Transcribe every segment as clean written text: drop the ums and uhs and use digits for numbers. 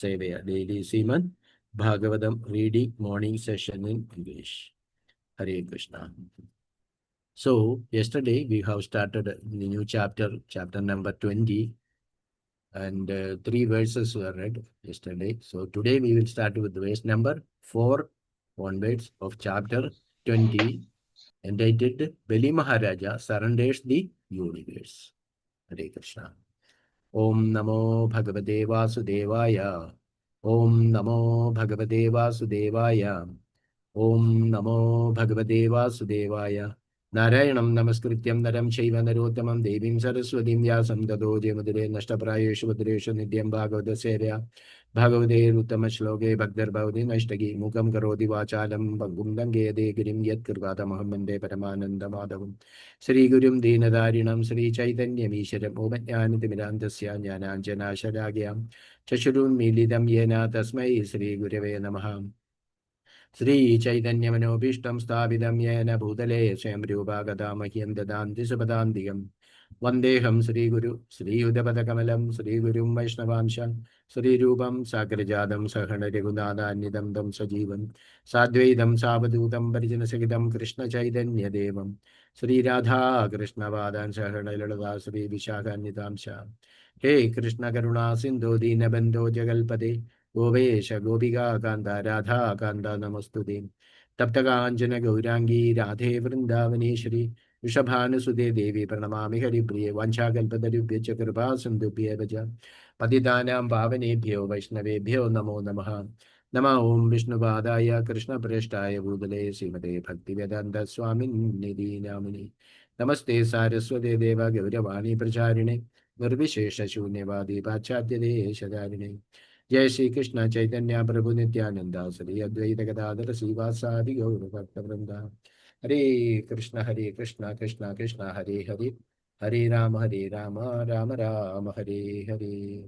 Sevaya Daily Srimad Bhagavatam reading morning session in English. Hare Krishna. So, yesterday we have started a new chapter, chapter number 20, and 3 verses were read yesterday. So, today we will start with verse number 4 onwards of chapter 20, entitled Bali Maharaja Surrenders the Universe. Hare Krishna. Om Namo Bhagavate Vasudevaya. Om Namo Bhagavate Vasudevaya. Om Namo Bhagavate Vasudevaya. Narayanam Namaskrityam Naram Shaiva Narottamam Devim Saraswatim Vyasam Tado Jayamudire Nashtaprayeshu Vadreshu Nityam Bhagavata Serya Bhagavate Uttama Shloke Bhagdar Bhavati Nashtagi Mukam Karoti Vachalam Bhagum Dangede Girim Yat Kurvata Mahamande Paramananda Madhavam Sri Gurum Dinadarinam Sri Chaitanyam Isharam Omajnanitimirandasya Jnananjana Shalagyam Chashurun Milidam Yena Tasmai Sri Gurave Namaha Sri Chaitanya Manobishtam Stavidam Yena Bhutale Swayam Rupa Gadamahyam Dadanti Subhadantigam Vandeham Sri Guru Sri Udapada Kamalam Sri Gurum Vaishnavansha Sri Rupam Sakrajadam Sahana Regunada Nidam Dam Sajivam Sadvaidam Savadutam Parijana Sagitam Krishna Chaitanya Devam Sri Radha Krishna Vadan Sahana Lalada Sri Vishaka Nidamsha He Krishna Karuna Sindhu Dinabandho Jagalpade Govesha Gopika Kanta Radha Kanta Namastute Taptakanjana Gaurangi Radhe Vrindavaneshri Vishabhanasude Devi Pranamami Haripriya Vanchakalpatarubhya Chakrapa Sindhubhya Vaja Patitanam Pavanebhyo Vaishnavebhyo Namo Namaha Nama Om Vishnuvadaya Krishna Prashtaya Bhudale Srimate Bhaktivedanta Swamin Nidhi Namini Namaste Saraswate Deva Gauravani Pracharine Nirvishesha Shunyavadi Pachatya Deshadarine Jai Shri Krishna Chaitanya Prabhu Nityananda Sri Advaita Gadadhara Srivasadi Gaura Bhakta Vrinda Hare Krishna Krishna Krishna Hare Hare Hare Rama Rama Rama Hare Hare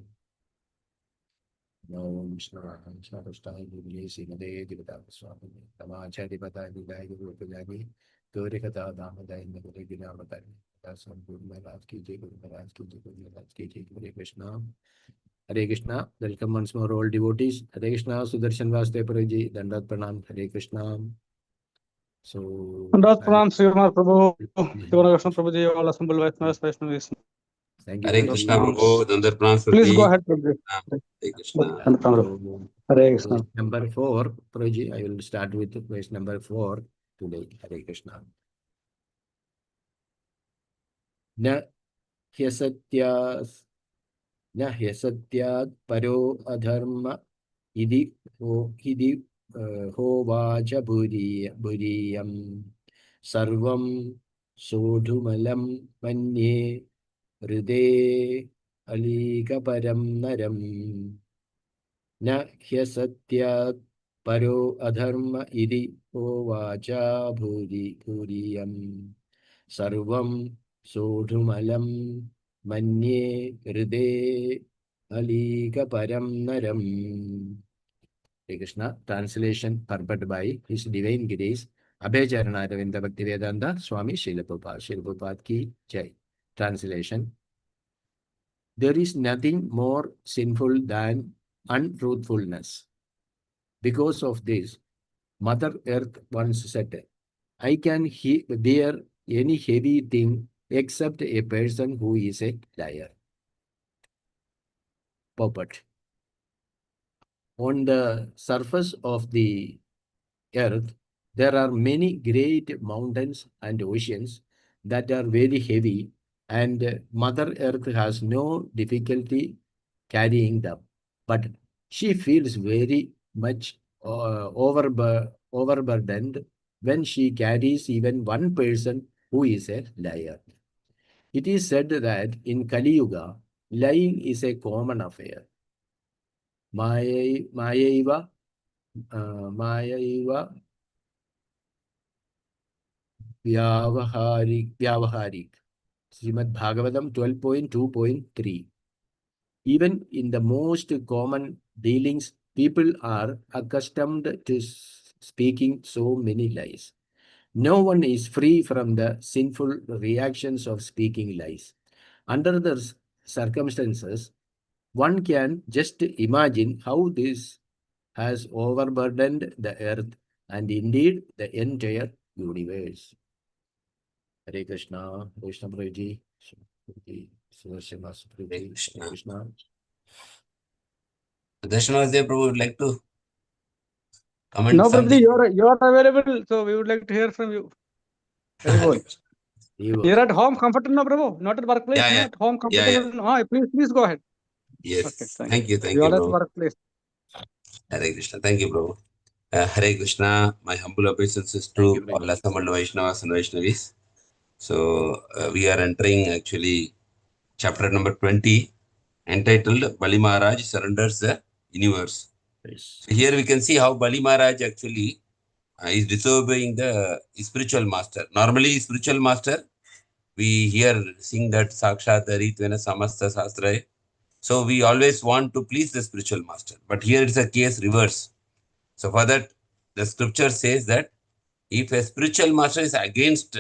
Om Shnaraham Shnarashtai Bhuvile Srimade Divata Swami Tamachari Patani Vidai Guru Pujani Gauri Kata Damadai Nagari Ginamatari Dasam Guru Maharaj Ki Jai Guru Maharaj Ki Jai Guru Maharaj Ki Jai Hare Krishna Hare Krishna. Welcome once more all devotees. Hare Krishna. Sudarshan Vaste Paraji. Dandat Pranam. Hare Krishna. So, Dandat Pranam, Srimad Prabhu. Devana Krishna Prabhuji, all assembled Vaishnavas. Thank you. Hare Krishna Prabhu. Dandat Pranam. Please go ahead, Prabhuji. Hare Krishna. So, Hare Krishna. number 4, Prabhuji, I will start with verse number 4 today. Hare Krishna. Na hyasatyas na hyasatyat paro adharma idi hovaja buriyam sarvam sodhumalam manye hृदे अलीकपरं नरं न ह्यसत्यात् परो अधर्म इति होवाचा भूरियं सर्वं सोढुमलं मन्ये हृदे अलीकपरं नरम्. Hare Krishna. Translation purport by His Divine Grace Abhayacharana Aravinda Bhaktivedanta Swami Srila Prabhupada Ki Jai. Translation. There is nothing more sinful than untruthfulness. Because of this, Mother Earth once said, I can bear any heavy thing except a person who is a liar. Puppet. On the surface of the earth, there are many great mountains and oceans that are very heavy, and Mother Earth has no difficulty carrying them. But she feels very much overburdened when she carries even one person who is a liar. It is said that in Kali Yuga, lying is a common affair. Mayaiva Vyavaharik. Srimad Bhagavatam 12.2.3. Even in the most common dealings, people are accustomed to speaking so many lies. No one is free from the sinful reactions of speaking lies. Under the circumstances, One can just imagine how this has overburdened the earth and indeed the entire universe. Hare Krishna, Krishna Prabhuji, Sudarshan Master Hare Prabhuji, Krishna. Hare Krishna. Darshanavadya Prabhu would like to comment No, something. Prabhuji, you are available, so we would like to hear from you. Very good. You're at home, comfortable, no, Prabhu? Not at workplace, Yeah, no? yeah. At home, Yeah, comfortable. yeah. Please go ahead. Yes. Okay, Thank you, We are at Prabhu. workplace. Hare Krishna. Thank you, Prabhu. Hare Krishna. My humble obeisances Thank to you, all Prabhuji. assembled Vaishnavas and Vaishnavis. So, we are entering actually chapter number 20, entitled Bali Maharaj Surrenders the Universe. Yes. So, here we can see how Bali Maharaj actually is disobeying the spiritual master. Normally, spiritual master, we hear sing that Sakshat Dharitvena Samasta Sastraye. So we always want to please the spiritual master. But here it's a case reverse. So for that, the scripture says that if a spiritual master is against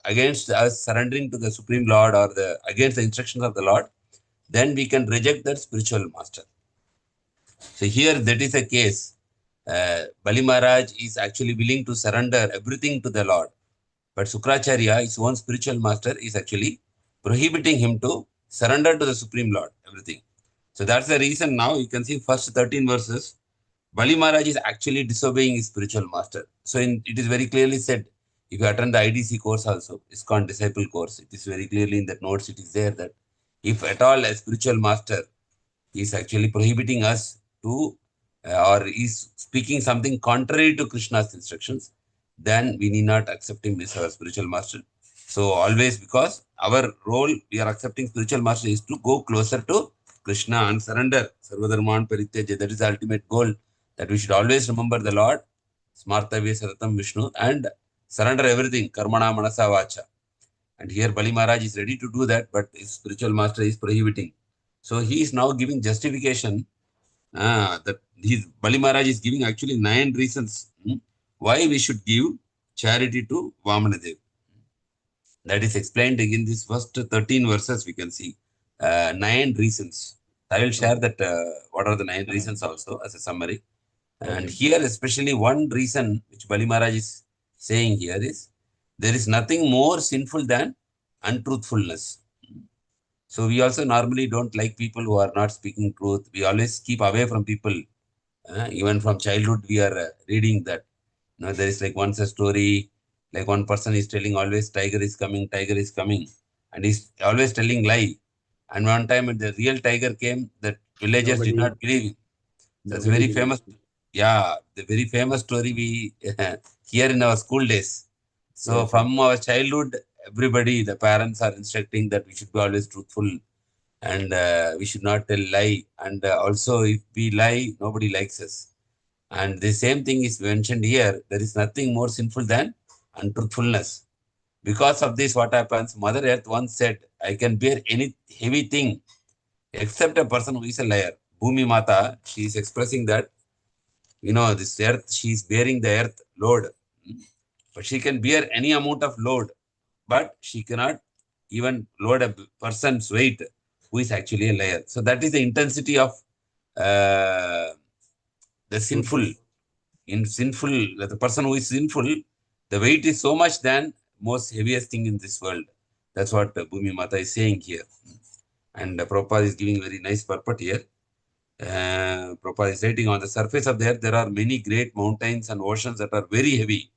against us surrendering to the Supreme Lord or against the instructions of the Lord, then we can reject that spiritual master. So here that is a case. Bali Maharaj is actually willing to surrender everything to the Lord. But Sukracharya, his own spiritual master, is actually prohibiting him to surrender to the Supreme Lord, everything. So that's the reason now you can see first 13 verses, Bali Maharaj is actually disobeying his spiritual master. So it is very clearly said, if you attend the IDC course also, it's called disciple course. It is very clearly in that notes, it is there that if at all a spiritual master is actually prohibiting us to or is speaking something contrary to Krishna's instructions, then we need not accept him as our spiritual master. So always, because our role, we are accepting spiritual master is to go closer to Krishna and surrender. Sarvadharman Parityaja, that is the ultimate goal, that we should always remember the Lord, Smartavya Saratam Vishnu, and surrender everything, Karmana Manasa Vacha. And here Bali Maharaj is ready to do that, but his spiritual master is prohibiting. So he is now giving justification that Bali Maharaj is giving actually 9 reasons why we should give charity to Vamanadev. That is explained in this first 13 verses. We can see 9 reasons. I will share that what are the 9 reasons also as a summary. And here especially one reason which Bali Maharaj is saying here is, there is nothing more sinful than untruthfulness. So we also normally don't like people who are not speaking truth. We always keep away from people. Even from childhood, we are reading that. There is like once a story, like one person is telling always tiger is coming, and he's always telling lie. And one time when the real tiger came, the villagers did not believe him. That's a very famous, the very famous story we hear in our school days. So from our childhood, everybody, the parents are instructing that we should be always truthful and we should not tell lie. And also if we lie, nobody likes us. And the same thing is mentioned here. There is nothing more sinful than untruthfulness. Because of this, what happens? Mother Earth once said, I can bear any heavy thing except a person who is a liar. Bhumi Mata, she is expressing that, this earth, she is bearing the earth load. But she can bear any amount of load, but she cannot even load a person's weight who is actually a liar. So that is the intensity of the sinful. In sinful, the person who is sinful, the weight is so much than most heaviest thing in this world. That's what Bhumi Mata is saying here. And Prabhupada is giving very nice purport here. Prabhupada is writing, on the surface of the earth, there are many great mountains and oceans that are very heavy.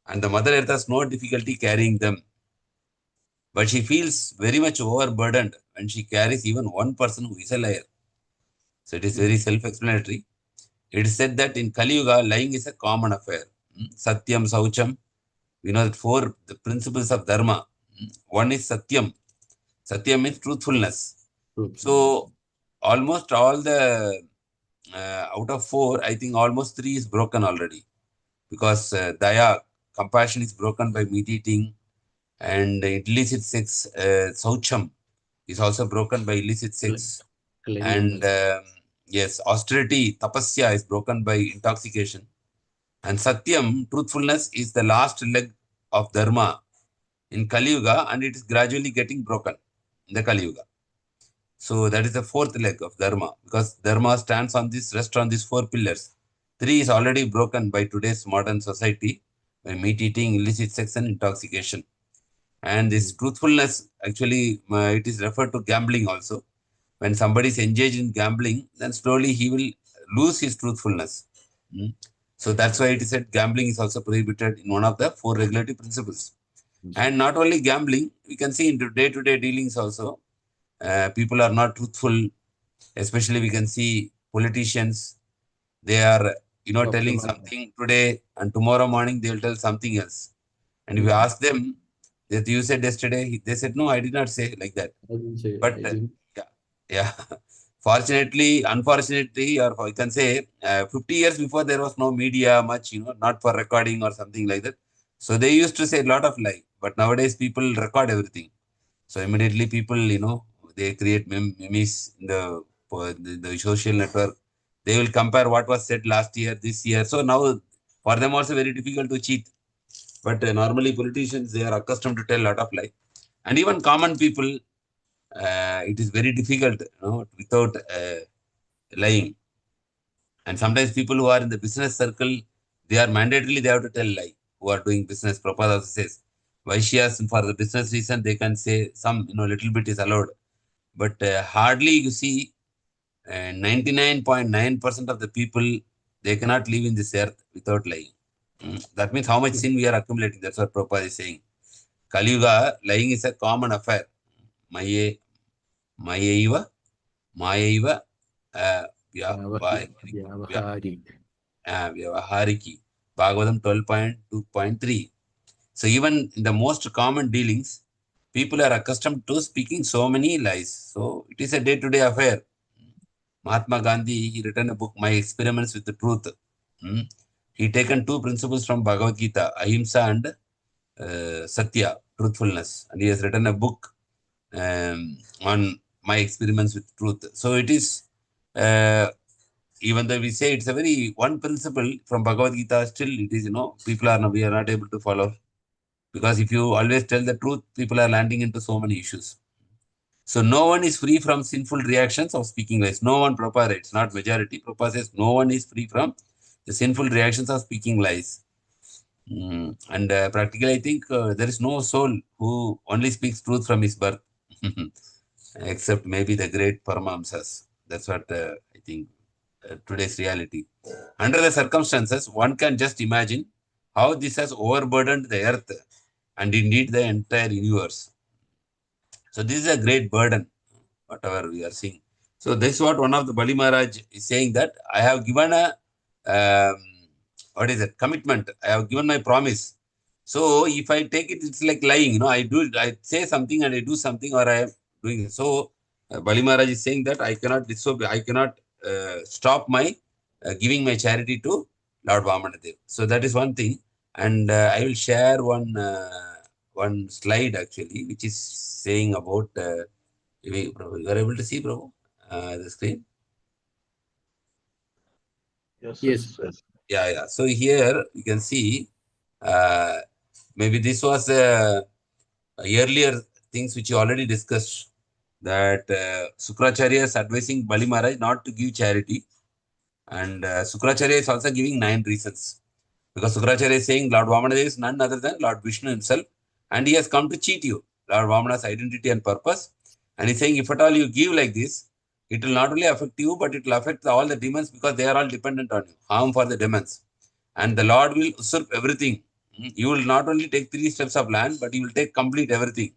And the Mother Earth has no difficulty carrying them. But she feels very much overburdened when she carries even one person who is a liar. So it is very self-explanatory. It is said that in Kali Yuga, lying is a common affair. Satyam, Saucham. We know that 4 the principles of Dharma. One is Satyam. Satyam means truthfulness. So almost all the, out of 4, I think almost 3 is broken already. Because Daya, compassion is broken by meat-eating. And illicit sex, Saucham, is also broken by illicit sex. And yes, austerity, tapasya, is broken by intoxication. And Satyam, truthfulness, is the last leg of Dharma in Kali Yuga, and it is gradually getting broken in the Kali Yuga. So that is the fourth leg of Dharma, because Dharma stands on this, rests on these four pillars. Three is already broken by today's modern society, by meat eating, illicit sex, and intoxication. And this truthfulness, actually, it is referred to gambling also. When somebody is engaged in gambling, then slowly he will lose his truthfulness. So that's why it is said gambling is also prohibited in one of the four regulatory principles. And not only gambling, we can see in day-to-day dealings also, people are not truthful. Especially we can see politicians, they are, telling something today and tomorrow morning they will tell something else. And if you ask them that you said yesterday, they said, no, I did not say like that. But yeah. Fortunately, unfortunately, or I can say 50 years before there was no media much, not for recording or something like that. So they used to say a lot of lie. But nowadays people record everything. So immediately people, they create memes in the social network. They will compare what was said last year, this year. So now for them also very difficult to cheat. But normally politicians, they are accustomed to tell a lot of lie. And even common people, it is very difficult, without lying. And sometimes people who are in the business circle, they are mandatorily, they have to tell lie, who are doing business. Prabhupada also says, Vaishyas, for the business reason, they can say some, little bit is allowed. But hardly you see 99.9% of the people, they cannot live in this earth without lying. That means how much sin we are accumulating. That's what Prabhupada is saying. Kali Yuga, lying is a common affair. Mayaiva, Mayaiva, Vyavahariki. Bhagavatam 12.2.3. So even in the most common dealings, people are accustomed to speaking so many lies. So it is a day-to-day affair. Mahatma Gandhi, he written a book, My Experiments with the Truth. He taken two principles from Bhagavad Gita, Ahimsa and Satya, truthfulness. And he has written a book on My Experiments with Truth. So it is, even though we say it's a very one principle from Bhagavad Gita, still it is, we are not able to follow. Because if you always tell the truth, people are landing into so many issues. So no one is free from sinful reactions of speaking lies. No one, Prabhupada writes, not majority. Prabhupada says no one is free from the sinful reactions of speaking lies. And practically, I think there is no soul who only speaks truth from his birth, except maybe the great Paramahamsas. That's what I think today's reality. Under the circumstances, one can just imagine how this has overburdened the earth and indeed the entire universe. So this is a great burden, whatever we are seeing. So this is what one of the Bali Maharaj is saying, that I have given a commitment. I have given my promise. So if I take it, it's like lying. I say something and I do something, or I am doing it. So Bali Maharaj is saying that I cannot disobey. I cannot stop my giving my charity to Lord Vamanadev. So that is one thing. And I will share one slide actually, which is saying about, you are able to see, Prabhu, the screen? Yes. Yeah. So here you can see, maybe this was earlier things which you already discussed, that Sukracharya is advising Bali Maharaj not to give charity. And Sukracharya is also giving 9 reasons. Because Sukracharya is saying Lord Vamanadev is none other than Lord Vishnu himself, and he has come to cheat you, Lord Vamana's identity and purpose. And he's saying, if at all you give like this, it will not only affect you, but it will affect all the demons, because they are all dependent on you. Harm for the demons. And the Lord will usurp everything. You will not only take 3 steps of land, but he will take complete everything.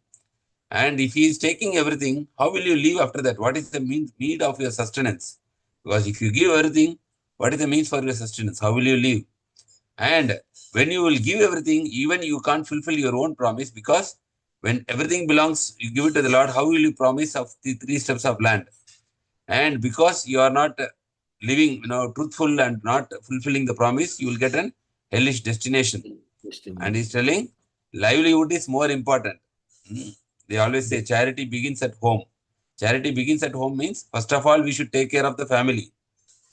And if he is taking everything, how will you live after that? What is the need of your sustenance? Because if you give everything, what is the means for your sustenance? How will you live? And when you will give everything, even you can't fulfill your own promise, because when everything belongs, you give it to the Lord, how will you promise of the 3 steps of land? And because you are not living, truthful and not fulfilling the promise, you will get an hellish destination. And he's telling livelihood is more important. They always say charity begins at home. Charity begins at home means, first of all, we should take care of the family.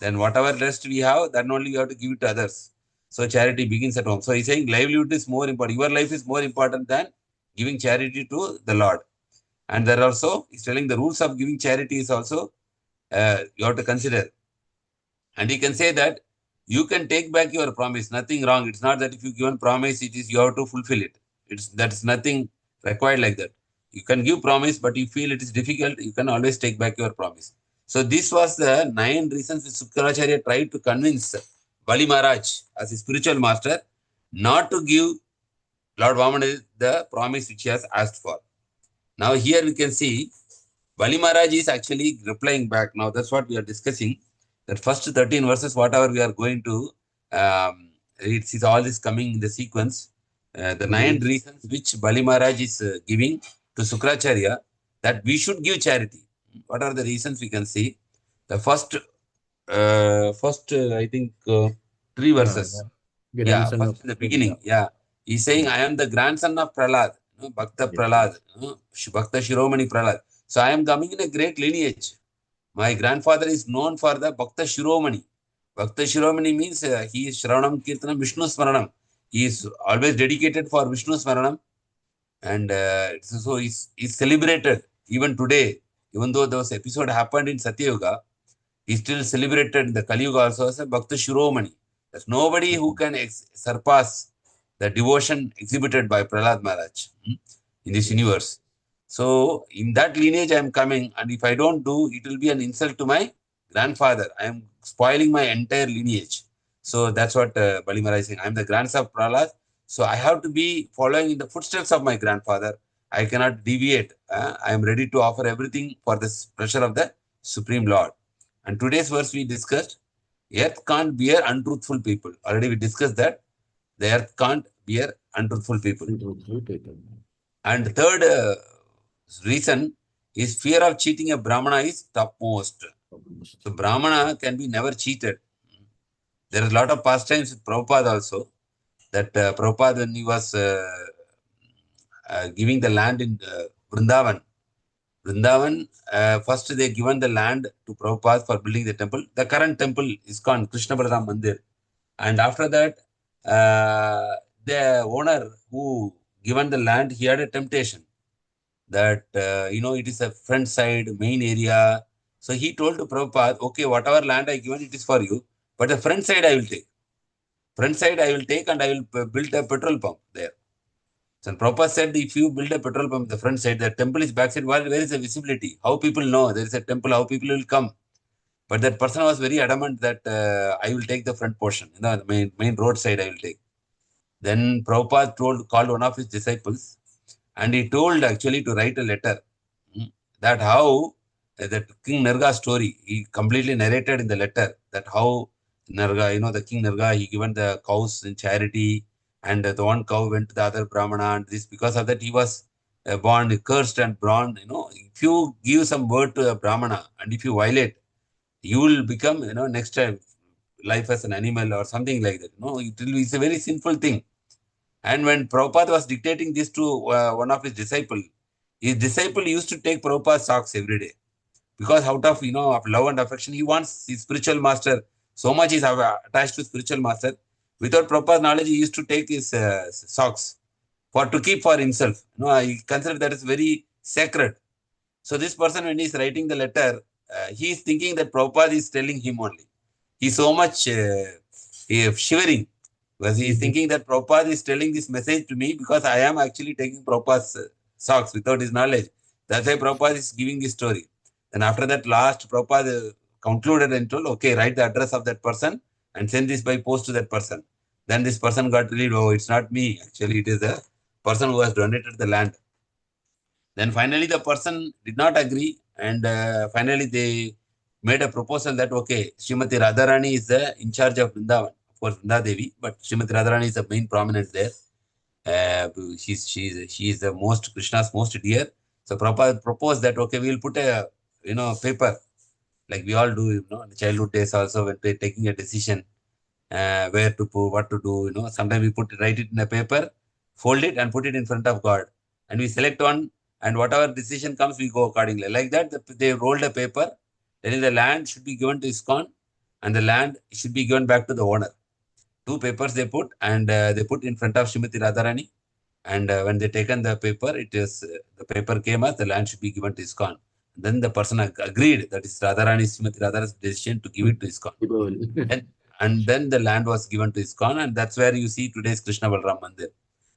Then whatever rest we have, then only we have to give it to others. So charity begins at home. So he's saying livelihood is more important. Your life is more important than giving charity to the Lord. And there also, he's telling the rules of giving charity is also, you have to consider. And he can say that you can take back your promise, nothing wrong. It's not that if you given promise, it is you have to fulfill it. That's nothing required like that. You can give promise, but you feel it is difficult, you can always take back your promise. So this was the 9 reasons which Shukracharya tried to convince Bali Maharaj as a spiritual master not to give Lord Vamana the promise which he has asked for. Now here we can see Bali Maharaj is actually replying back. Now that's what we are discussing. That first 13 verses, whatever we are going to read, see all this coming in the sequence. The 9 reasons which Bali Maharaj is giving to Shukracharya that we should give charity. What are the reasons we can see? The first, I think, 3 verses. Yeah, first in the beginning. Yeah. He's saying, I am the grandson of Prahlad, Bhakta Prahlad, Bhakta Shiromani Prahlad. So I am coming in a great lineage. My grandfather is known for the Bhakta Shiromani. Bhakta Shiromani means he is Shravanam Kirtanam Vishnu Smaranam. He is always dedicated for Vishnu Smaranam. And so he's celebrated even today. Even though those episode happened in Satya Yuga, he's still celebrated in the Kali Yuga also as a Bhakta Shiromani. There's nobody who can surpass the devotion exhibited by Prahlad Maharaj in this universe. So, in that lineage, I am coming, and if I don't do, it will be an insult to my grandfather. I am spoiling my entire lineage. So, that's what Bali Maharaj is saying. I am the grandson of Prahlad, so I have to be following in the footsteps of my grandfather. I cannot deviate. I am ready to offer everything for the pleasure of the Supreme Lord. And today's verse we discussed, earth can't bear untruthful people. Already we discussed that. The earth can't bear untruthful people. And the third reason is fear of cheating a Brahmana is topmost. So Brahmana can be never cheated. There is a lot of pastimes with Prabhupada also. That Prabhupada, when he was giving the land in Vrindavan, first they given the land to Prabhupada for building the temple. The current temple is called Krishna Balaram Mandir. And after that, the owner who given the land, he had a temptation that, it is a front side, main area. So he told to Prabhupada, okay, whatever land I given, it is for you. But the front side I will take. Front side I will take and I will build a petrol pump there. So Prabhupada said, if you build a petrol pump the front side, the temple is back side, where is the visibility? How people know there is a temple, how people will come? But that person was very adamant that I will take the front portion, the main road side I will take. Then Prabhupada called one of his disciples, and he told actually to write a letter that how that King Narga story, he completely narrated in the letter that how Narga, the King Narga, he given the cows in charity, and the one cow went to the other Brahmana, and this because of that he was born cursed and born. If you give some word to a Brahmana and if you violate, you will become, next time life as an animal or something like that. It's a very sinful thing. And when Prabhupada was dictating this to one of his disciple used to take Prabhupada's socks every day. Because out of, of love and affection, he wants his spiritual master. So much is attached to spiritual master. Without Prabhupada's knowledge, he used to take his socks to keep for himself. He considered that is very sacred. So this person, when he is writing the letter, he is thinking that Prabhupada is telling him only. He is so much shivering because he is thinking that Prabhupada is telling this message to me because I am actually taking Prabhupada's socks without his knowledge. That's why Prabhupada is giving this story. And after that, last Prabhupada concluded and told, okay, write the address of that person and send this by post to that person. Then this person got relieved, oh, it's not me. Actually, it is the person who has donated the land. Then finally, the person did not agree. And finally, they made a proposal that, okay, Srimati Radharani is in charge of Vrindavan. Of course, Vrinda Devi, but Srimati Radharani is the main prominent there. She is the most, Krishna's most dear. So Prabhupada proposed that, okay, we will put a, paper, like we all do, in childhood days also, when we're taking a decision, where to put, what to do, sometimes we write it in a paper, fold it and put it in front of God. And we select one, and whatever decision comes, we go accordingly. Like that, they rolled a paper, telling the land should be given to ISKCON, and the land should be given back to the owner. Two papers they put, and they put in front of Srimati Radharani, And when they taken the paper, the paper came as the land should be given to ISKCON. Then the person agreed, that is Radharani Srimati Radhara's decision to give it to ISKCON. And then the land was given to ISKCON, and that's where you see today's Krishna Balram Mandir.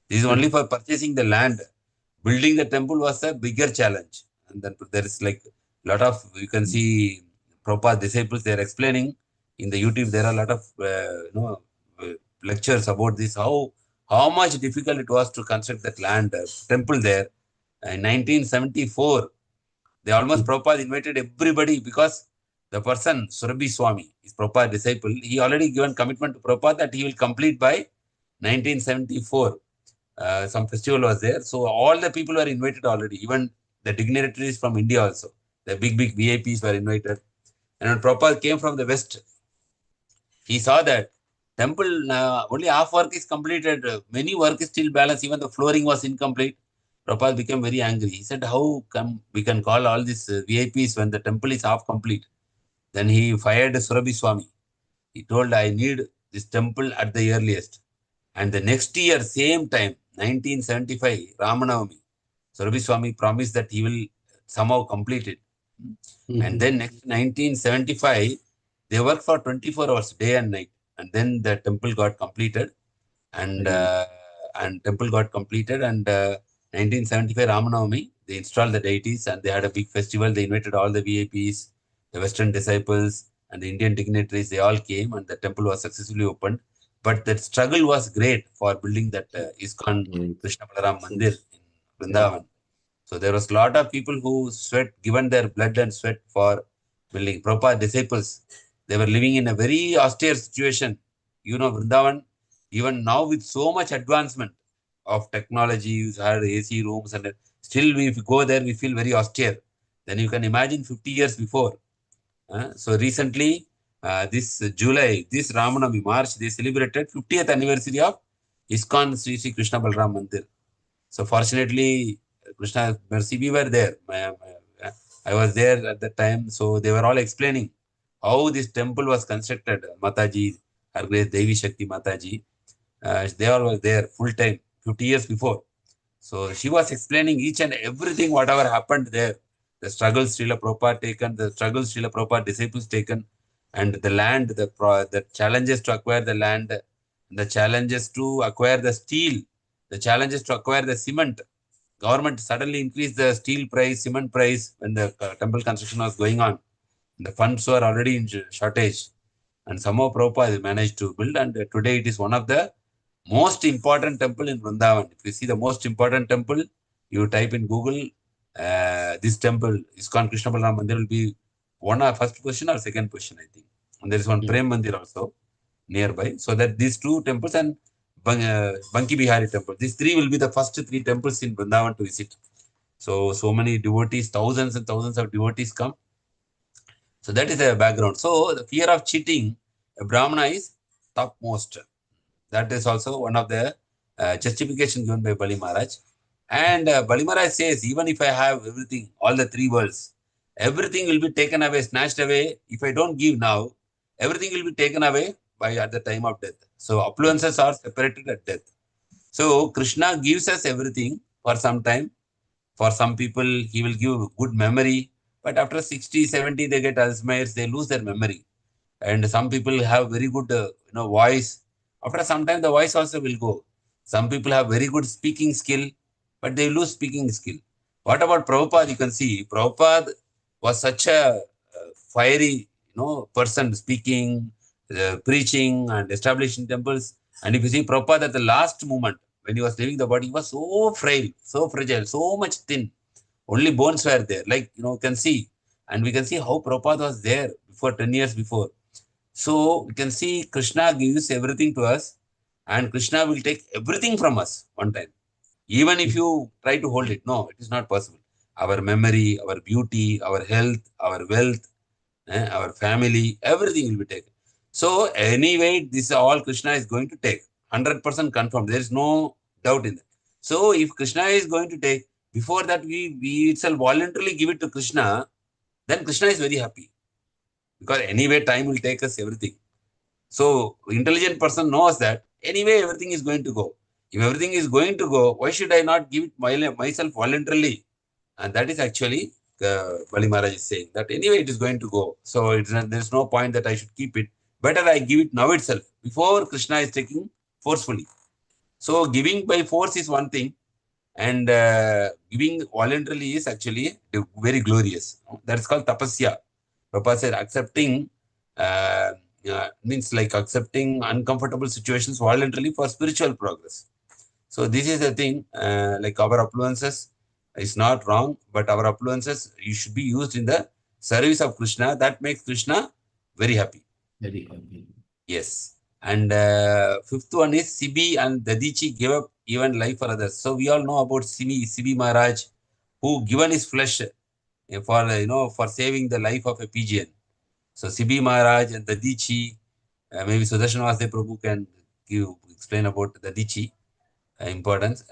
This is only for purchasing the land. Building the temple was a bigger challenge. And then there is like a lot of, you can see Prabhupada disciples, they are explaining in the YouTube, there are a lot of lectures about this, how much difficult it was to construct that land, temple there. In 1974, they almost, Prabhupada invited everybody, because the person, Surabhi Swami, is Prabhupada disciple. He already given commitment to Prabhupada that he will complete by 1974. Some festival was there. So all the people were invited already, even the dignitaries from India also. The big VIPs were invited. And when Prabhupada came from the West, he saw that temple, only half work is completed. Many work is still balanced. Even the flooring was incomplete. Prabhupada became very angry. He said, how come we can call all these VIPs when the temple is half complete? Then he fired Surabhi Swami. He told, I need this temple at the earliest. And the next year, same time, 1975, Ramanavami, Surabhi Swami promised that he will somehow complete it. And then next 1975, they worked for 24 hours, day and night. And then the temple got completed. And temple got completed. And 1975, Ramanavami, they installed the deities and they had a big festival. They invited all the VIPs, the Western disciples, and the Indian dignitaries. They all came and the temple was successfully opened. But that struggle was great for building that ISKCON Krishna Balaram Mandir in Vrindavan. So there was a lot of people who given their blood and sweat for building. Prabhupada disciples, they were living in a very austere situation. You know, Vrindavan, even now with so much advancement of technology, you had AC rooms, and still if you go there, we feel very austere. Then you can imagine 50 years before. So recently, this July, this Ramanavami, March, they celebrated 50th anniversary of ISKCON Sri Krishna Balram Mandir. So fortunately, Krishna Mercy, we were there. I was there at that time. So they were all explaining how this temple was constructed. Mataji, our great Devi Shakti Mataji, they all were there full time, 50 years before. So she was explaining each and everything, whatever happened there. The struggles Srila Prabhupada taken, the struggles Srila Prabhupada disciples taken, and the land, the challenges to acquire the land, the challenges to acquire the steel, the challenges to acquire the cement. Government suddenly increased the steel price, cement price when the temple construction was going on. The funds were already in shortage. And somehow Prabhupada managed to build, and today it is one of the most important temple in Vrindavan. If you see the most important temple, you type in Google, this temple, ISKCON Krishna Balaram Mandir, will be first position or second position, I think. And there is one Prem Mandir also nearby. So that these two temples and Banki Bihari temple, these three will be the first three temples in Vrindavan to visit. So many devotees, thousands and thousands of devotees come. So that is the background. So the fear of cheating, a Brahmana is topmost. That is also one of the justification given by Bali Maharaj. And Bali Maharaj says, even if I have everything, all the three worlds, everything will be taken away, snatched away. If I don't give now, everything will be taken away at the time of death. So affluences are separated at death. So Krishna gives us everything for some time. For some people, he will give good memory. But after 60, 70, they get Alzheimer's, they lose their memory. And some people have very good voice. After some time, the voice also will go. Some people have very good speaking skill, but they lose speaking skill. What about Prabhupada? You can see Prabhupada was such a fiery person, speaking, preaching and establishing temples. And if you see Prabhupada at the last moment, when he was leaving the body, he was so frail, so fragile, so much thin. Only bones were there, like, you can see. And we can see how Prabhupada was there before 10 years before. So we can see Krishna gives everything to us, and Krishna will take everything from us one time. Even if you try to hold it, no, it is not possible. Our memory, our beauty, our health, our wealth, our family, everything will be taken. So anyway, this all Krishna is going to take. 100% confirmed. There is no doubt in that. So if Krishna is going to take, before that we itself voluntarily give it to Krishna, then Krishna is very happy. Because anyway, time will take us everything. So intelligent person knows that anyway, everything is going to go. If everything is going to go, why should I not give it myself voluntarily? And that is actually Bali Maharaj is saying that anyway it is going to go. So there's no point that I should keep it. Better I give it now itself before Krishna is taking forcefully. So giving by force is one thing, and giving voluntarily is actually very glorious. That is called tapasya. Prabhupada said accepting means like accepting uncomfortable situations voluntarily for spiritual progress. So this is the thing, like our affluences is not wrong, but our affluences you should be used in the service of Krishna. That makes Krishna very happy. Very happy. Yes. And fifth one is Sibi and Dadichi gave up even life for others. So we all know about Sibi Maharaj, who given his flesh for for saving the life of a pigeon. So Sibi Maharaj and Dadichi, maybe Sudarshan Vasde Prabhu can explain about Dadichi importance.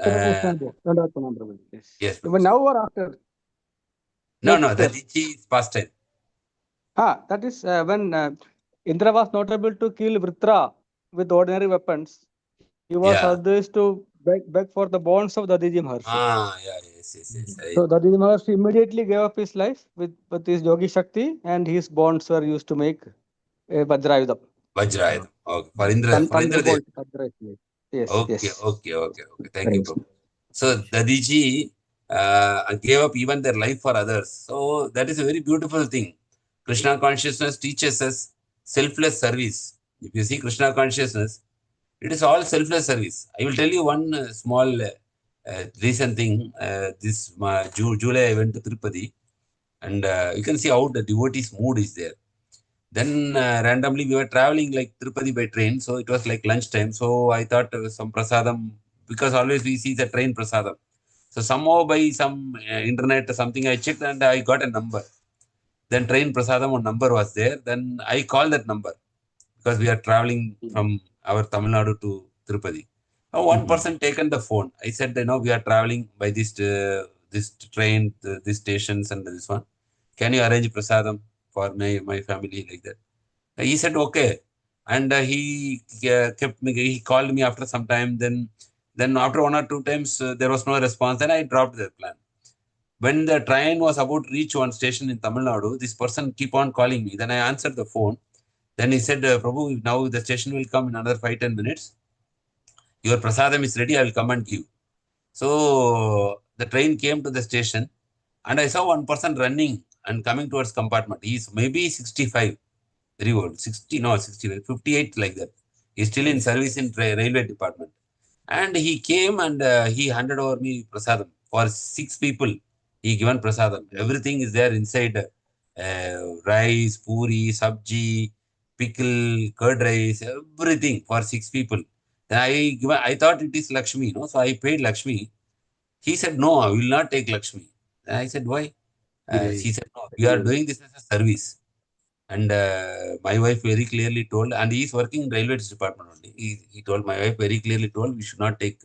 Yes. Even now or after? No, Dadichi is past time. That is when Indra was not able to kill Vritra with ordinary weapons. He was advised to beg for the bonds of Dadiji Maharshi. Yes. So Dadiji Maharshi immediately gave up his life with his Yogi Shakti, and his bonds were used to make a Vajrayudham. Vajrayudham. Okay. For Indra Dev. Yes. Okay. Thank you, Prabhu. So Dadiji gave up even their life for others. So that is a very beautiful thing. Krishna consciousness teaches us selfless service. If you see Krishna consciousness, it is all selfless service. I will tell you one small recent thing. This July I went to Tirupati, and you can see how the devotees' mood is there. Then randomly we were traveling like Tirupati by train, so it was like lunchtime. So I thought some prasadam, because always we see the train prasadam. So somehow by some internet or something I checked and I got a number. Then train prasadam one number was there. Then I called that number because we are traveling from our Tamil Nadu to Tirupati. One person taken the phone. I said, we are traveling by this train, these stations and this one. Can you arrange prasadam for my family like that? He said, okay. And he kept me, he called me after some time. Then after one or two times, there was no response. Then I dropped the plan. When the train was about to reach one station in Tamil Nadu, this person keep on calling me. Then I answered the phone. Then he said, Prabhu, now the station will come in another 5-10 minutes. Your prasadam is ready. I will come and give. So the train came to the station and I saw one person running and coming towards compartment. He is maybe 65, very old, 65, 58 like that. He is still in service in railway department. And he came and he handed over me prasadam. For 6 people, he given prasadam. Everything is there inside. Rice, puri, sabji, pickle, curd rice, everything for 6 people. Then I thought it is Lakshmi, so I paid Lakshmi. He said, no, I will not take Lakshmi. Then I said, why? She said, no, we are doing this as a service. And my wife very clearly told, and he is working in railways department only. He told, my wife very clearly told, we should not take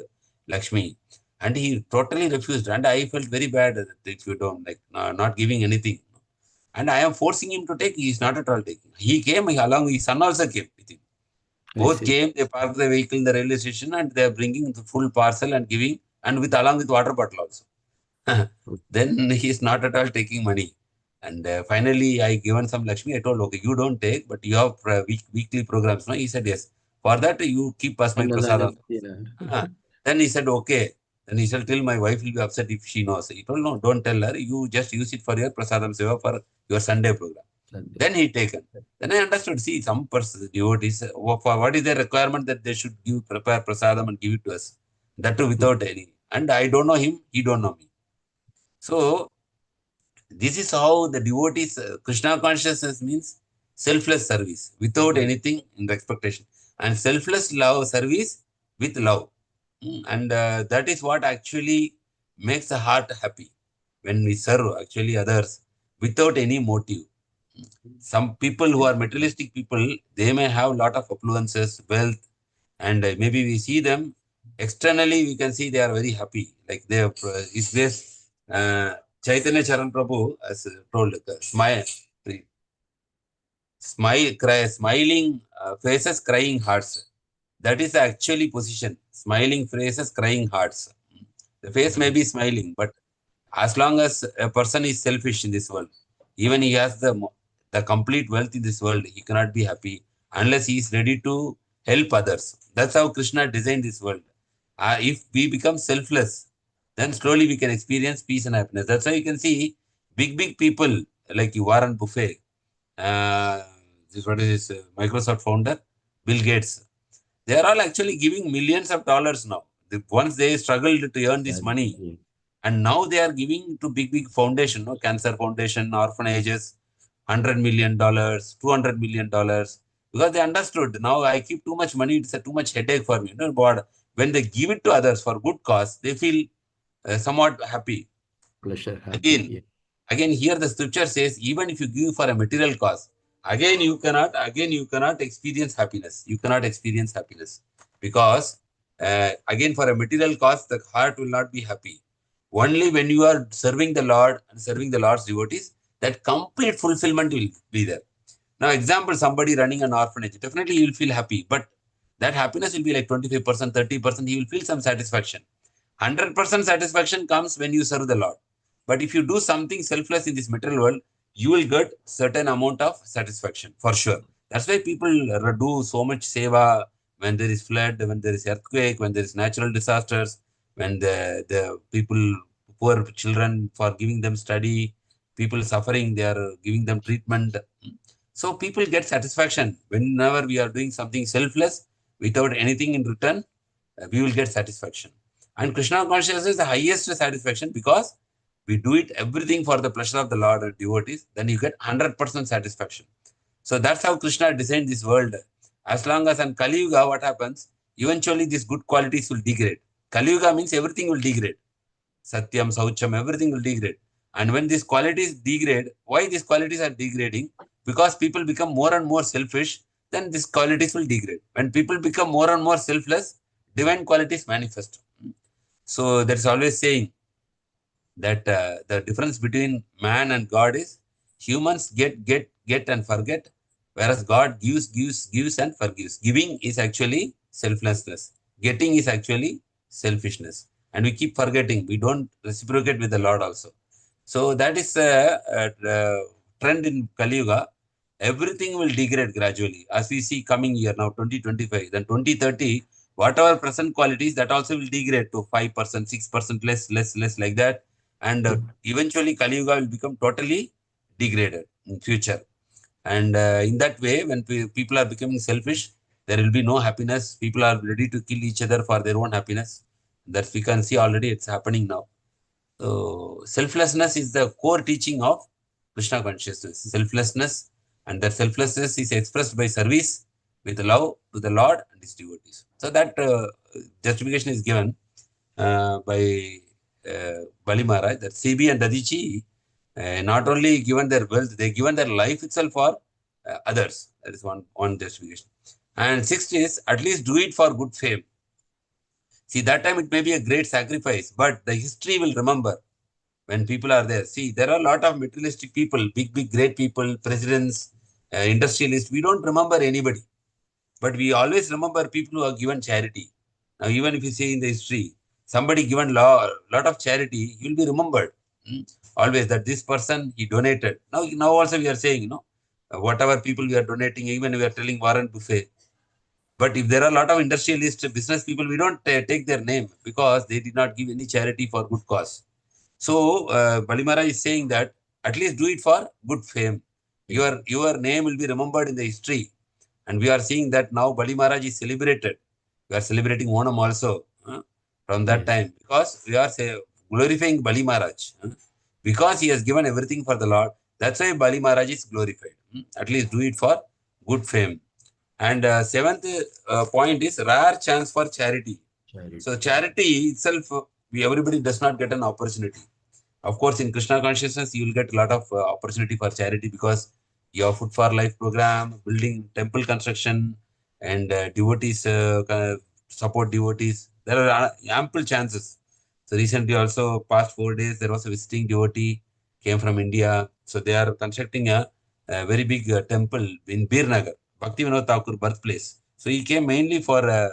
Lakshmi. And he totally refused. And I felt very bad that if you don't, like, not giving anything. And I am forcing him to take. He is not at all taking. He came along, his son also came with him. Both came, they parked the vehicle in the railway station and they are bringing the full parcel and giving, and along with water bottle also. Then he is not at all taking money. And finally, I given some Lakshmi. I told, okay, you don't take, but you have weekly programs. No? He said, yes. For that, you keep us my prasadam. Then he said, okay. Then he said, till my wife will be upset if she knows. He told, no, don't tell her. You just use it for your prasadam seva for your Sunday program. Then he taken. Then I understood. See, some devotees, what is their requirement that they should prepare prasadam and give it to us? That too without any. And I don't know him. He don't know me. So this is how the devotees, Krishna consciousness means selfless service without anything in expectation, and selfless love service with love. And that is what actually makes the heart happy when we serve actually others without any motive. Some people who are materialistic people, they may have a lot of affluences, wealth, and maybe we see them externally, we can see they are very happy. Like they have, is this Chaitanya Charan Prabhu has told, smiling faces, crying hearts. That is the actually position. smiling faces, crying hearts. The face may be smiling, but as long as a person is selfish in this world, even he has the complete wealth in this world, he cannot be happy unless he is ready to help others. That's how Krishna designed this world. If we become selfless, then slowly we can experience peace and happiness. That's why you can see big people like Warren Buffett, this what is this Microsoft founder, Bill Gates. They are all actually giving millions of dollars now. Once they struggled to earn this money, and now they are giving to big foundation, no? Cancer foundation, orphanages, $100 million, $200 million, because they understood now I keep too much money, it's a too much headache for me. No, but when they give it to others for good cause, they feel somewhat happy. Pleasure. Happy. Again, here the scripture says, even if you give for a material cause, again you cannot experience happiness. You cannot experience happiness because again for a material cause, the heart will not be happy. Only when you are serving the Lord and serving the Lord's devotees, that complete fulfillment will be there. Now, example, somebody running an orphanage, definitely you will feel happy, but that happiness will be like 25%, 30%, he will feel some satisfaction. 100% satisfaction comes when you serve the Lord. But if you do something selfless in this material world, you will get certain amount of satisfaction for sure. That's why people do so much seva when there is flood, when there is earthquake, when there is natural disasters, when the people, poor children, for giving them study, people suffering, they are giving them treatment. So people get satisfaction whenever we are doing something selfless without anything in return. We will get satisfaction. And Krishna consciousness is the highest satisfaction because we do it everything for the pleasure of the Lord and devotees. Then you get 100% satisfaction. So that's how Krishna designed this world. As long as in Kali Yuga, what happens? Eventually, these good qualities will degrade. Kali Yuga means everything will degrade. Satyam, Saucham, everything will degrade. And when these qualities degrade, why these qualities are degrading? Because people become more and more selfish, then these qualities will degrade. When people become more and more selfless, divine qualities manifest. So there's always saying that the difference between man and God is humans get and forget, whereas God gives and forgives. Giving is actually selflessness. Getting is actually selfishness. And we keep forgetting. We don't reciprocate with the Lord also. So that is a trend in Kali Yuga. Everything will degrade gradually. As we see coming year now, 2025, then 2030, whatever present qualities, that also will degrade to 5%, 6%, less like that. And eventually Kali Yuga will become totally degraded in future. And in that way, when people are becoming selfish, there will be no happiness. People are ready to kill each other for their own happiness. That we can see already, it's happening now. So selflessness is the core teaching of Krishna consciousness. Selflessness, and that selflessness is expressed by service with love to the Lord and his devotees. So that justification is given by Bali Maharaj, that CB and Dadichi not only given their wealth, they given their life itself for others. That is one justification. And sixth is, at least do it for good fame. See, that time it may be a great sacrifice, but the history will remember when people are there. See, there are a lot of materialistic people, big, great people, presidents, industrialists. We don't remember anybody, but we always remember people who have given charity. Now, even if you see in the history, somebody given lot of charity, he will be remembered. Always that this person, he donated. Now also we are saying, whatever people we are donating, even we are telling Warren Buffett. But if there are a lot of industrialist business people, we don't take their name because they did not give any charity for good cause. So Bali Maharaj is saying that at least do it for good fame. Your name will be remembered in the history. And we are seeing that now Bali Maharaj is celebrated. We are celebrating Onam also from that time because we are glorifying Bali Maharaj. Because he has given everything for the Lord. That's why Bali Maharaj is glorified. At least do it for good fame. And seventh point is rare chance for charity. So charity itself, everybody does not get an opportunity. Of course, in Krishna consciousness, you will get a lot of opportunity for charity because you have Food for Life program, building temple construction, and devotees, support devotees. There are ample chances. So recently also, past 4 days, there was a visiting devotee, came from India. So they are constructing a very big temple in Bir Nagar, Bhaktivinoda Thakur birthplace. So he came mainly for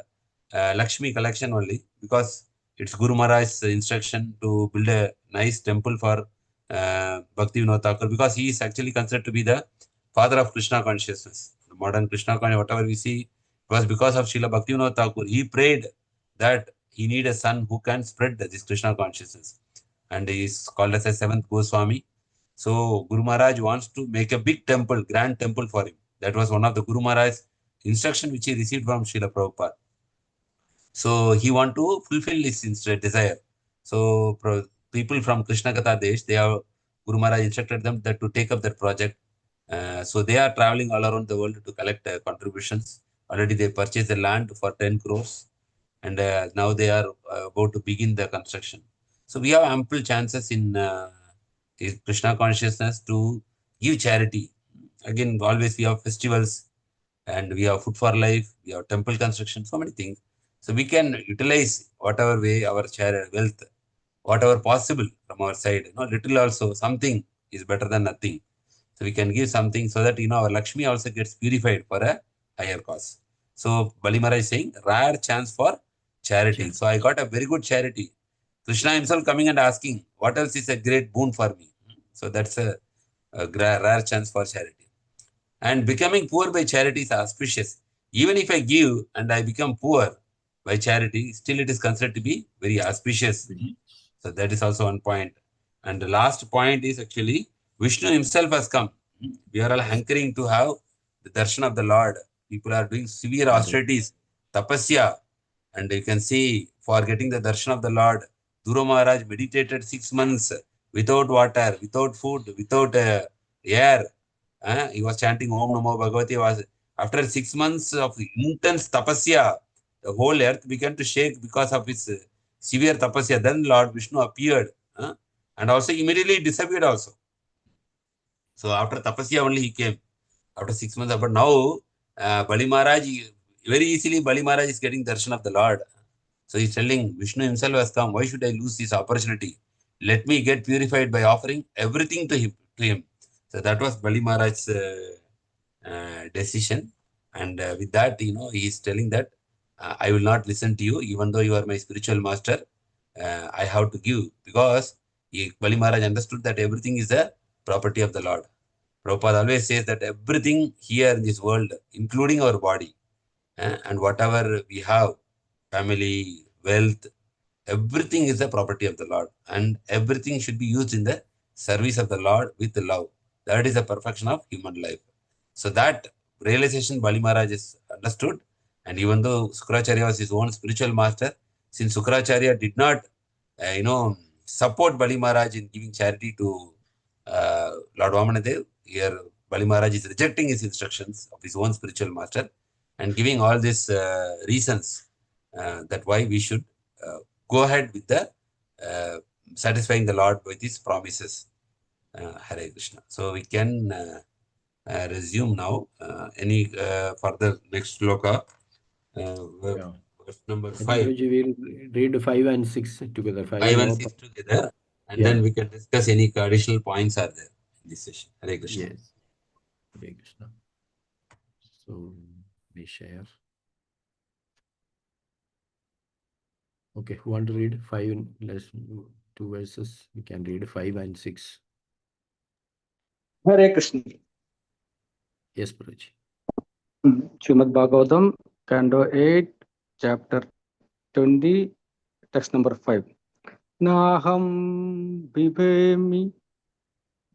Lakshmi collection only, because it's Guru Maharaj's instruction to build a nice temple for Bhakti Vinod Thakur, because he is actually considered to be the father of Krishna consciousness. The modern Krishna consciousness, whatever we see, it was because of Srila Bhakti Vinod Thakur. He prayed that he need a son who can spread this Krishna consciousness, and he is called as a seventh Goswami. So Guru Maharaj wants to make a big temple, grand temple for him. That was one of the Guru Maharaj's instruction which he received from Srila Prabhupada. So he want to fulfill his desire. So people from Krishna Katha Desh, they have Guru Maharaj instructed them that to take up that project. So they are traveling all around the world to collect contributions. Already they purchased the land for 10 crores, and now they are about to begin the construction. So we have ample chances in Krishna consciousness to give charity. Again, always we have festivals, and we have food for life, we have temple construction, so many things. So we can utilize whatever way our wealth, whatever possible from our side. Little also, something is better than nothing. So we can give something so that our Lakshmi also gets purified for a higher cause. So Bali Maharaj is saying rare chance for charity. So I got a very good charity. Krishna himself coming and asking, what else is a great boon for me? So that's a rare chance for charity. And becoming poor by charity is auspicious. Even if I give and I become poor by charity, still it is considered to be very auspicious. So that is also one point. And the last point is actually Vishnu himself has come. We are all hankering to have the darshan of the Lord. People are doing severe austerities, tapasya. And you can see, for getting the darshan of the Lord, Dhruva Maharaj meditated 6 months without water, without food, without air. He was chanting Om Namo Bhagavate. After 6 months of intense tapasya, the whole earth began to shake because of his severe tapasya. Then Lord Vishnu appeared, and also immediately disappeared also. So after tapasya only he came, after 6 months. But now Bali Maharaj, very easily Bali Maharaj is getting darshan of the Lord. So he's telling Vishnu himself has come. Why should I lose this opportunity? Let me get purified by offering everything to him. So that was Bali Maharaj's decision. And with that, he is telling that I will not listen to you, even though you are my spiritual master. I have to give, because Bali Maharaj understood that everything is the property of the Lord. Prabhupada always says that everything here in this world, including our body, and whatever we have, family, wealth, everything is the property of the Lord, and everything should be used in the service of the Lord with love. That is the perfection of human life. So that realization Bali Maharaj is understood, and even though Sukracharya was his own spiritual master, since Sukracharya did not, support Bali Maharaj in giving charity to Lord Vamanadev, here Bali Maharaj is rejecting his instructions of his own spiritual master and giving all these reasons that why we should go ahead with the satisfying the Lord with his promises. Hare Krishna. So we can resume now. Any further next sloka? Verse number 5. We'll read 5 and 6 together. 5 and 6 together, and then we can discuss any additional points are there in this session. Hare Krishna. Yes. Hare Krishna. So we share. Okay, who want to read 5 less 2 verses? We can read 5 and 6. Hare Krishna. Yes, Prabhuji. Srimad Bhagavatam, Canto 8, Chapter 20, text number 5. Naham bibemi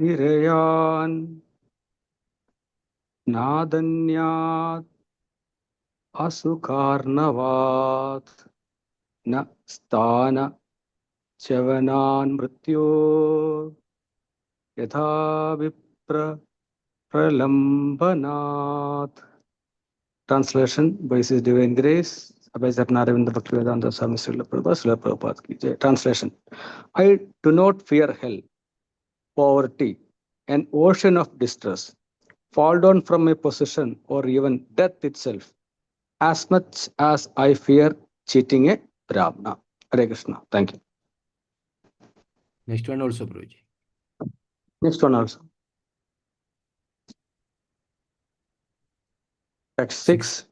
nirayan nadanyat asukarnavat na sthana chavanan mrityo yatha vipra pralambanat. Translation by His Divine Grace, Abhijat Naravinda Bhaktivedanta Swami Srila Prabhupada ki jai. Translation: I do not fear hell, poverty, an ocean of distress, fall down from my position, or even death itself, as much as I fear cheating a Brahmana. Hare Krishna. Thank you. Next one also, Prabhuji. Next one also. Text 6.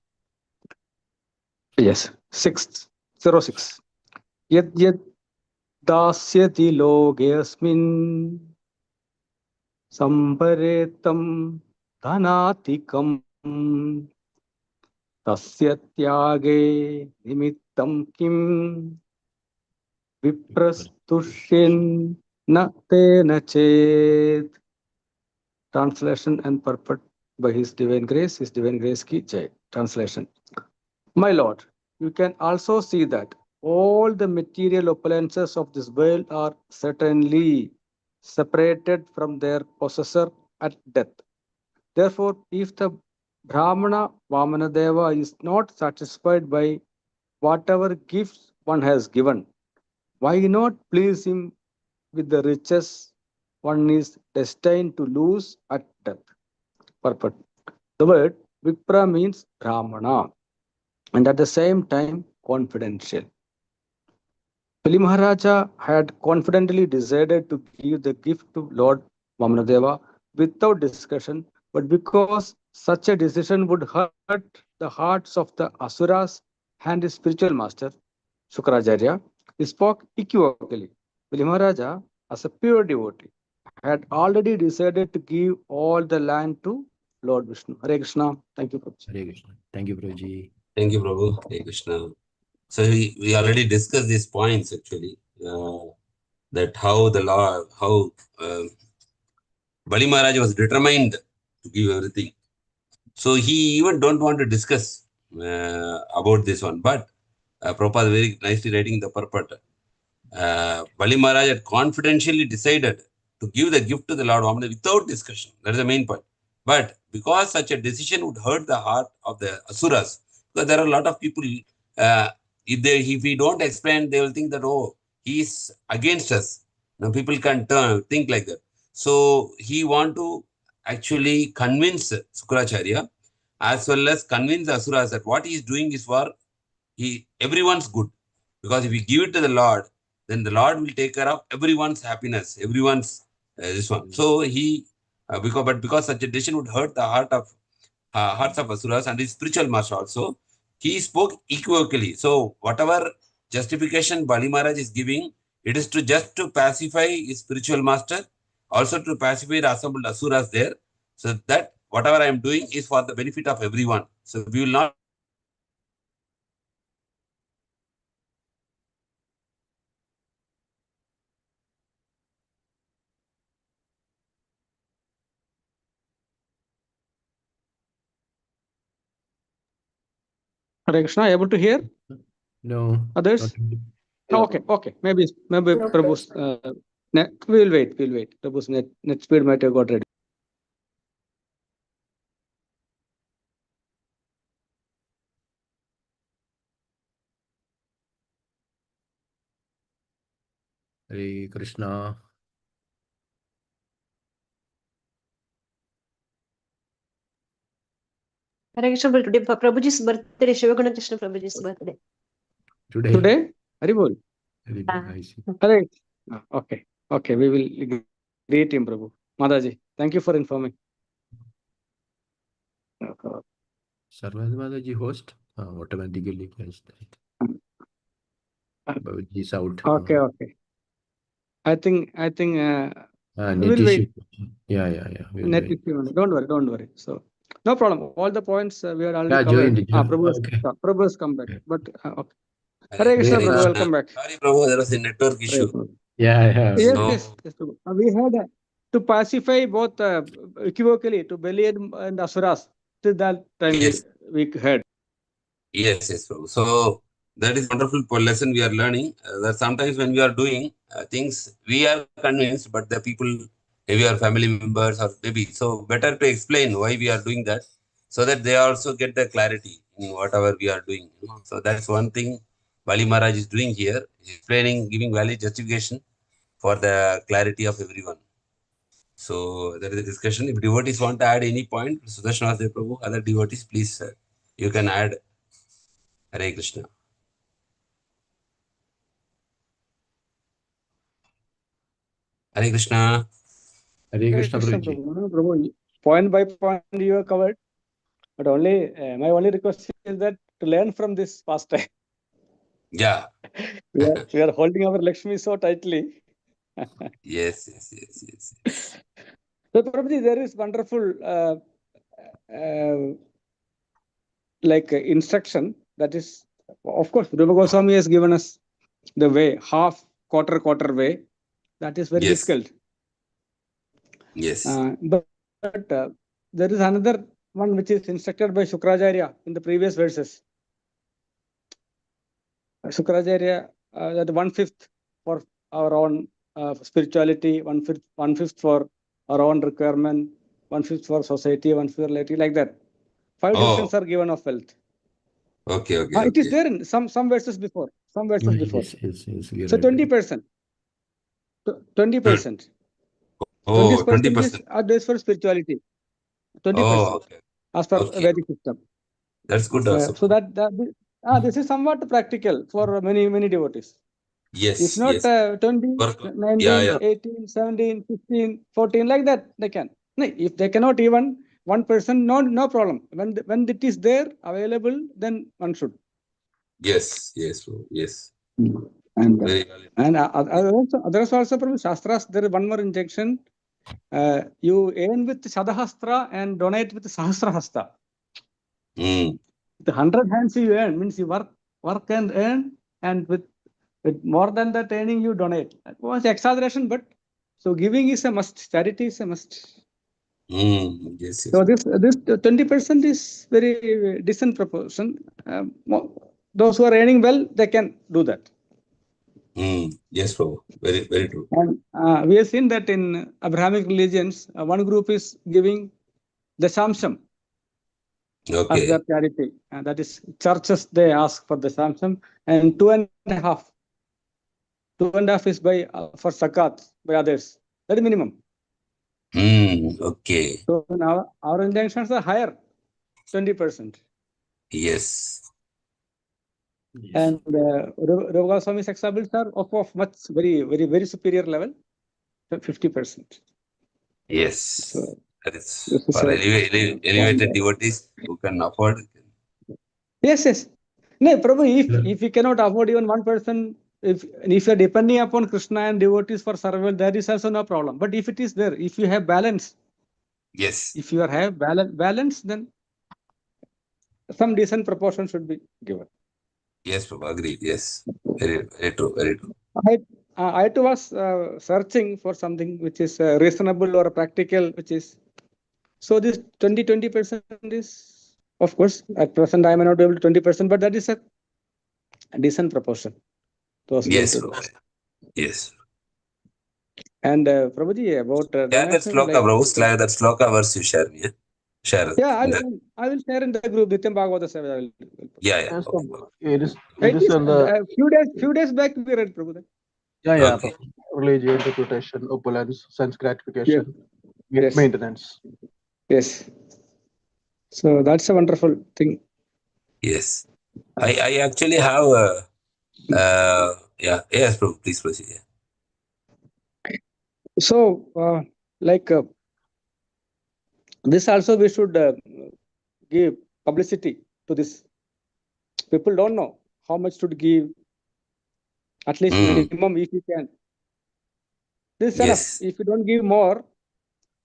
Yes. 06. Yad yad dasyati logesmin sambaretam dhanatikam tasya tyage nimittam kim viprastushin na tena chet. Translation and purport by His Divine Grace ki jai. Translation. My Lord, you can also see that all the material opulences of this world are certainly separated from their possessor at death. Therefore, if the Brahmana Vamanadeva is not satisfied by whatever gifts one has given, why not please him with the riches one is destined to lose at death? Purport. The word Vipra means Brahmana and at the same time confidential. Bali Maharaja had confidently decided to give the gift to Lord Vamanadeva without discussion, but because such a decision would hurt the hearts of the Asuras and his spiritual master, Shukracharya, he spoke equivocally. Bali Maharaja, as a pure devotee, had already decided to give all the land to Lord Vishnu. Hare Krishna. Thank you, Prabhuji. Hare Krishna. Thank you, Prabhuji. Thank you, Prabhu. Hare Krishna. So we already discussed these points actually, that how the law, how Bali Maharaj was determined to give everything. So he even don't want to discuss about this one. But Prabhupada very nicely writing the purport. Bali Maharaj had confidentially decided to give the gift to the Lord Vamana without discussion. That is the main point. But because such a decision would hurt the heart of the Asuras, because there are a lot of people, if we don't explain, they will think that, oh, he is against us. Now people can think like that. So he want to actually convince Sukracharya as well as convince the Asuras that what he is doing is for everyone's good. Because if we give it to the Lord, then the Lord will take care of everyone's happiness, everyone's this one. So because such a decision would hurt the hearts of Asuras and his spiritual master also, he spoke equivocally. So whatever justification Bali Maharaj is giving, it is to pacify his spiritual master, also to pacify the assembled Asuras there, so that whatever I am doing is for the benefit of everyone. So we will not Hare Krishna, able to hear? No. Others? not- Okay. Maybe Prabhu's we'll wait. Prabhu's net speed might have got ready. Hare Krishna. Hare Krishna, today Prabhuji's birthday, Shivagana Krishna Prabhuji's birthday. Today? Haribol. I see. Hare. Okay. We will greet him, Prabhu. Mataji, thank you for informing. Sarvada Mataji host automatically has that. But he's out. Okay. I think Net we'll wait. issue. Yeah. We'll Net wait. issue. Don't worry. So no problem. All the points we are already Joined. covered. Prabhu has come back. But okay. Hare Hare Krishna, Hare Prabhu, Krishna. welcome back. Sorry, Prabhu, there was a network issue. Yeah. Yes, Prabhu. We had to pacify both equivocally to Bali and Asuras. Till that time we had. Yes, Prabhu. So that is wonderful lesson we are learning. That sometimes when we are doing things, we are convinced, but the people, maybe our family members or maybe, so better to explain why we are doing that, so that they also get the clarity in whatever we are doing. So that's one thing Bali Maharaj is doing here, explaining, giving valid justification for the clarity of everyone. So there is a discussion. If devotees want to add any point, Sudarshan Vasudeva Prabhu, other devotees, please, you can add. Hare Krishna. Hare Krishna. Hare Krishna, Prabhuji. Prabhu, point by point you have covered. But only my only request is that to learn from this past time. Yeah. We are holding our Lakshmi so tightly. Yes. So, Prabhuji, there is wonderful instruction that is, of course, Rupa Goswami has given us the way, half, quarter way. That is very difficult. Yes. But there is another one which is instructed by Shukracharya in the previous verses. Shukracharya, that 1/5 for our own spirituality, 1/5 for our own requirement, 1/5 for society, 1/5 for laity, like that. 5 divisions are given of wealth. Okay. It is there in some verses before. Yes, So 20%. 20%. Oh, 20% 20%. are days for spirituality. 20%. Oh, okay. As per Vedic system. That's good also. So this is somewhat practical for many devotees. Yes. If not 20, Work. 19, 18, 17, 15, 14, like that, they can. No, if they cannot even 1%, no problem. When it is there, available, then one should. Yes. And Very valid. others also from Shastras, there is one more injection. You earn with Shadahastra and donate with Sahasrahasta. The 100 hands you earn means you work and earn, and with more than that earning you donate. That was exaggeration, but so giving is a must. Charity is a must. Yes. So this 20% is very decent proportion. Those who are earning well, they can do that. Yes, Prabhu. Very true. And we have seen that in Abrahamic religions, one group is giving the Samsam as their charity. That is, churches, they ask for the Samsam, and 2.5. 2.5 is for zakat by others. That is minimum. Okay. So now our intentions are higher, 20%. Yes. And Rupa Goswami's examples are of much very superior level, 50%. Yes. So, that is for elevated devotees who can afford. Yes. No, Prabhu, if you cannot afford even 1%, if you are depending upon Krishna and devotees for survival, that is also no problem. But if it is there, if you have balance, Yes. if you have balance, then some decent proportion should be given. Yes, Prabhu, agreed. Yes. Very true. I too was searching for something which is reasonable or practical, which is, so this 20% is, of course, at present I may not be able to 20%, but that is a decent proportion. Yes, Prabhu. Yes. And Prabhuji, about Share that donation, sloka, Prabhu. That sloka verse you share me. Share. Yeah, I will share in the group. Nityam Bhagavata Seva. Yeah. Yes, Okay. it is on the few days back we read, Prabhu. yeah. Okay. Religion, reputation, opulence, sense gratification, Yes. maintenance. Yes. So that's a wonderful thing. Yes. I actually have yes, Prabhu, please proceed. Yeah. So this also we should give publicity to this. People don't know how much to give. At least minimum if you can. This is enough. If you don't give more,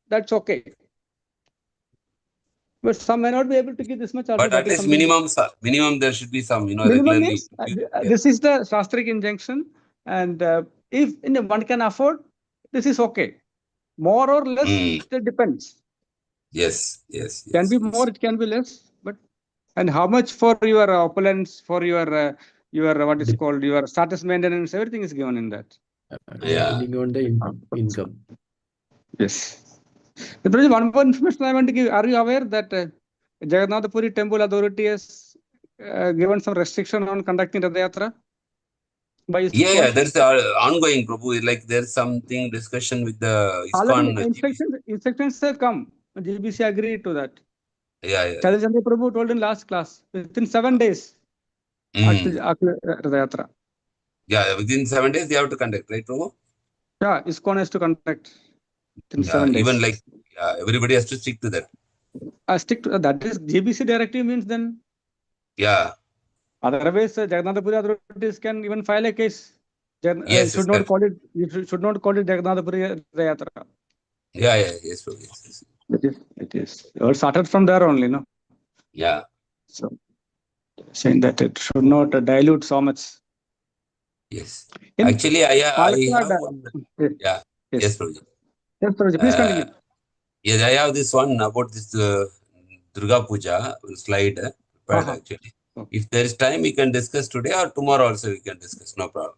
that's okay. But some may not be able to give this much. Also, but at least minimum there should be some, minimum regularly. means, this is the Shastric injunction, and if one can afford, this is okay. More or less, it depends. Yes. Can be more, it can be less, but and how much for your opulence, for your what is called your status maintenance, everything is given in that. Depending on the income. Yes. One more information I want to give. Are you aware that Jagannath Puri Temple Authority has given some restriction on conducting Rath Yatra? Yeah, there's ongoing, Prabhu. Like there's something discussion with the ISKCON. Instructions have come. GBC agreed to that. Yeah. Chandra Prabhu told in last class, within 7 days. Rath Yatra. Yeah, within 7 days they have to conduct, right, Prabhu? Yeah, ISKCON has to conduct within 7 days. Even like everybody has to stick to that. Stick to that. Is GBC directive means then? Yeah. Otherwise, Jagannath Puri authorities can even file a case. Yes, Should not call it. You should not call it Jagannath Puri Yatra. Yeah, yes, Prabhu. Yes. It is. It started from there only, no? Yeah. So, saying that it should not dilute so much. Yes. In Actually, I Palakkad, have one. Yeah. Yes, Prabhuji. Yes, Prabhuji, please continue. Yes, I have this one about this Durga Puja slide prepared actually. Okay. If there is time, we can discuss today or tomorrow also we can discuss. No problem.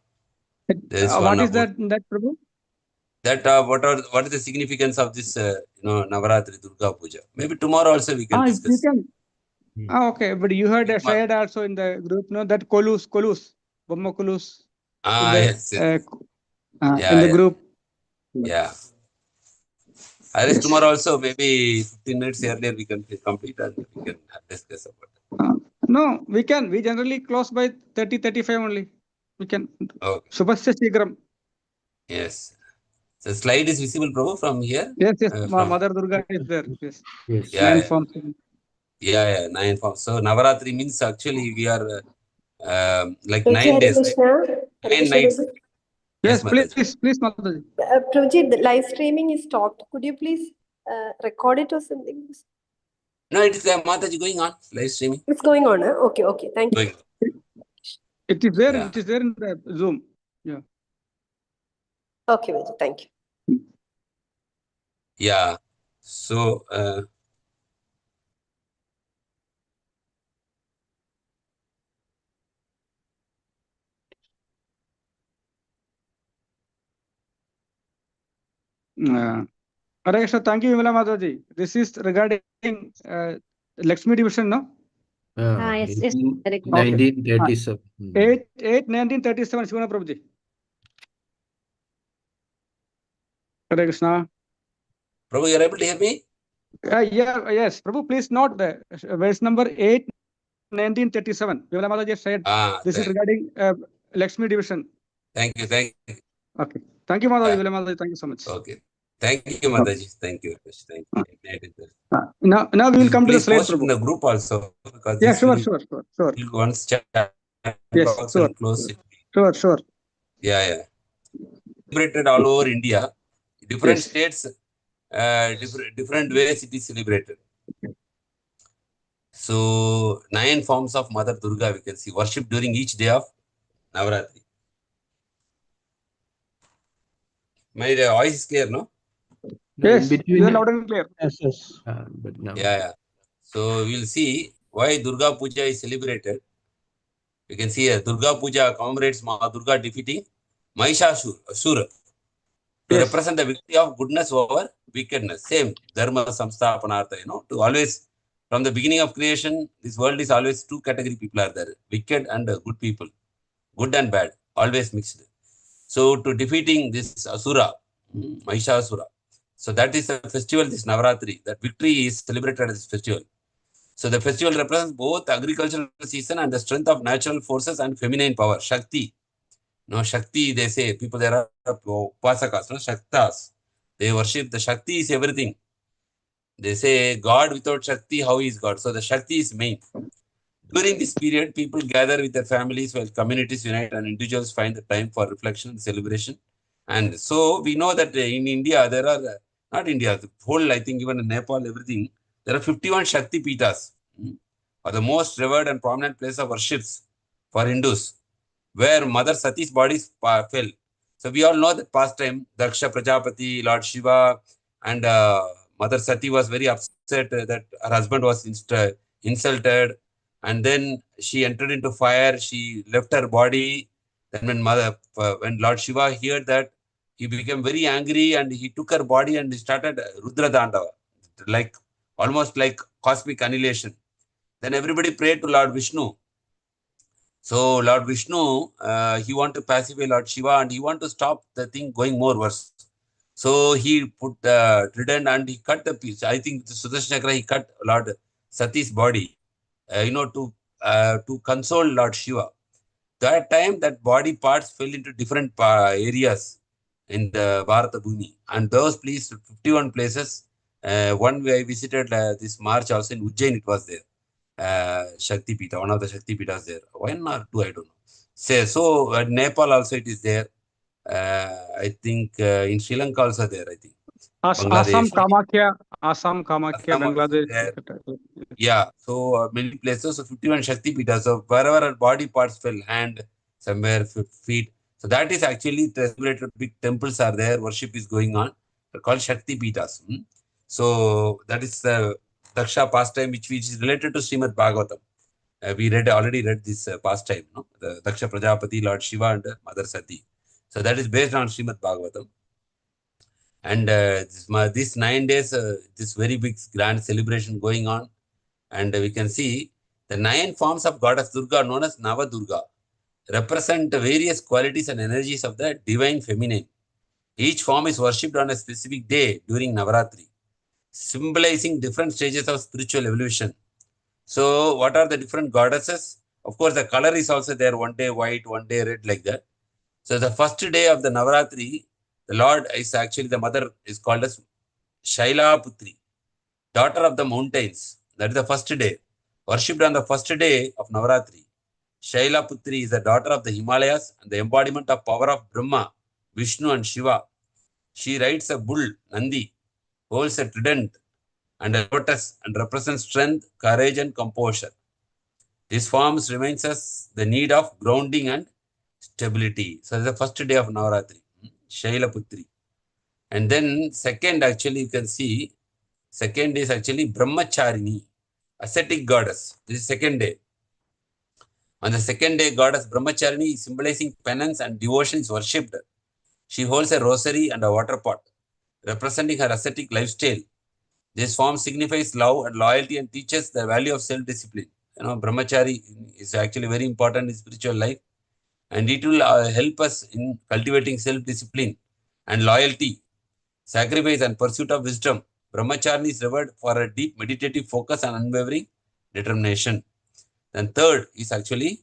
There is one What is about that, Prabhu? that. What is the significance of this? Navaratri Durga Puja. Maybe tomorrow also we can You discuss. can. Okay, but you heard shared also in the group, no? That Kolus, Bomma Kolus. Yes. In the group. Yeah. Unless tomorrow also, maybe 15 minutes earlier we can complete and we can discuss about it. No, we can. We generally close by 30-35 only. We can. Okay. Shubhasya Shigram. Yes. The slide is visible, Prabhu, from here? Yes. Mother Durga is there. Yes. Yes. 9 forms. Yeah, 9 forms. So Navaratri means actually we are like Prabhuji, 9 Hare days. Krishna. Hare 9 Krishna, nights. Prabhu. Yes, Mataji. please, Mataji. Prabhuji, the live streaming is stopped. Could you please record it or something? No, it is Mataji going on, live streaming. It's going on, huh? Okay. Thank you. Going. It is there. Yeah. It is there in the Zoom. Yeah. Okay, Prabhuji, thank you. Yeah. So, Hare Krishna, thank you, Vimala Mataji. This is regarding Lakshmi division, no? Yes, correct. 1937. 1937, Shivana Prabhuji. Hare Krishna. Prabhu, you are able to hear me? Yes, Prabhu, please note the verse number 8, 1937. Vimala Mataji said this is regarding Lakshmi division. Thank you. Okay. Thank you, Mataji. Vimala Mataji, thank you so much. Okay. Thank you, Mataji. Thank you. Now we will come to the Please slide, post it in Prabhu. the group also. Because Yeah, this sure. will once chat Yes, box sure. and close it. Sure. Yeah. Celebrated all over India. Different Yes. states, different ways it is celebrated. So 9 forms of Mother Durga we can see worship during each day of Navaratri. My voice is clear, no? Yes, Between you are loud and clear. Yes. but now. Yeah. So we'll see why Durga Puja is celebrated. You can see here, Durga Puja commemorates Ma Durga defeating Mahishasura to represent the victory of goodness over wickedness. Same Dharma Samsthapanartha, to always, from the beginning of creation, this world is always 2 category people are there, wicked and good people, good and bad, always mixed. So to defeating this Asura, Mahishasura, so that is the festival, this Navaratri, that victory is celebrated as this festival. So the festival represents both agricultural season and the strength of natural forces and feminine power, Shakti. Shakti, they say, people there are upasakas, Shaktas. They worship the Shakti is everything. They say God without Shakti, how is God? So the Shakti is main. During this period, people gather with their families while communities unite and individuals find the time for reflection and celebration. And so we know that in India, there are, not India, the whole, I think even in Nepal, everything, there are 51 Shakti Pitas, are the most revered and prominent place of worships for Hindus, where Mother Sati's body fell. So we all know that past time, Daksha Prajapati, Lord Shiva, and Mother Sati was very upset that her husband was insulted. And then she entered into fire. She left her body. Then when Lord Shiva heard that, he became very angry and he took her body and he started Rudra Dandava, almost like cosmic annihilation. Then everybody prayed to Lord Vishnu. So Lord Vishnu, he want to pacify Lord Shiva and he want to stop the thing going more worse. So he put trident and he cut the piece. I think the Sudarshan Chakra, he cut Lord Sati's body, to console Lord Shiva. That time, that body parts fell into different areas in the Bharata Bhumi. And those places, 51 places, one way I visited this March also in Ujjain, it was there. Shakti Pita, one of the Shakti Pitas there. One or two, I don't know. So Nepal also it is there. I think in Sri Lanka also there, I think. Assam Bangladesh. Kamakya, Assam also Bangladesh. there. Yeah, so many places, so 51 Shakti Pitas. So wherever our body parts fell, hand, somewhere, feet. So that is actually celebrated. Big temples are there, worship is going on. They're called Shakti Pitas. So that is the Daksha pastime, which is related to Srimad Bhagavatam. We already read this pastime, no? The Daksha Prajapati, Lord Shiva, and Mother Sati. So that is based on Srimad Bhagavatam. And this 9 days, this very big grand celebration going on. And we can see the 9 forms of Goddess Durga, known as Nava Durga, represent various qualities and energies of the divine feminine. Each form is worshipped on a specific day during Navaratri, symbolizing different stages of spiritual evolution. So, what are the different goddesses? Of course, the color is also there, one day white, one day red, like that. So, the first day of the Navaratri, the Lord is actually, the mother is called as Shaila Putri, daughter of the mountains. That is the first day. Worshipped on the first day of Navaratri. Shaila Putri is the daughter of the Himalayas and the embodiment of power of Brahma, Vishnu, and Shiva. She rides a bull, Nandi, holds a trident and a lotus, and represents strength, courage, and composure. This forms reminds us the need of grounding and stability. So the first day of Navaratri, Shaila Putri. And then second, actually, you can see, second is actually Brahmacharini, ascetic goddess. This is second day. On the second day, goddess Brahmacharini, symbolizing penance and devotion, is worshipped. She holds a rosary and a water pot, representing her ascetic lifestyle. This form signifies love and loyalty and teaches the value of self-discipline. You know, Brahmachari is actually very important in spiritual life, and it will help us in cultivating self-discipline and loyalty, sacrifice, and pursuit of wisdom. Brahmachari is revered for a deep meditative focus and unwavering determination. Then third is actually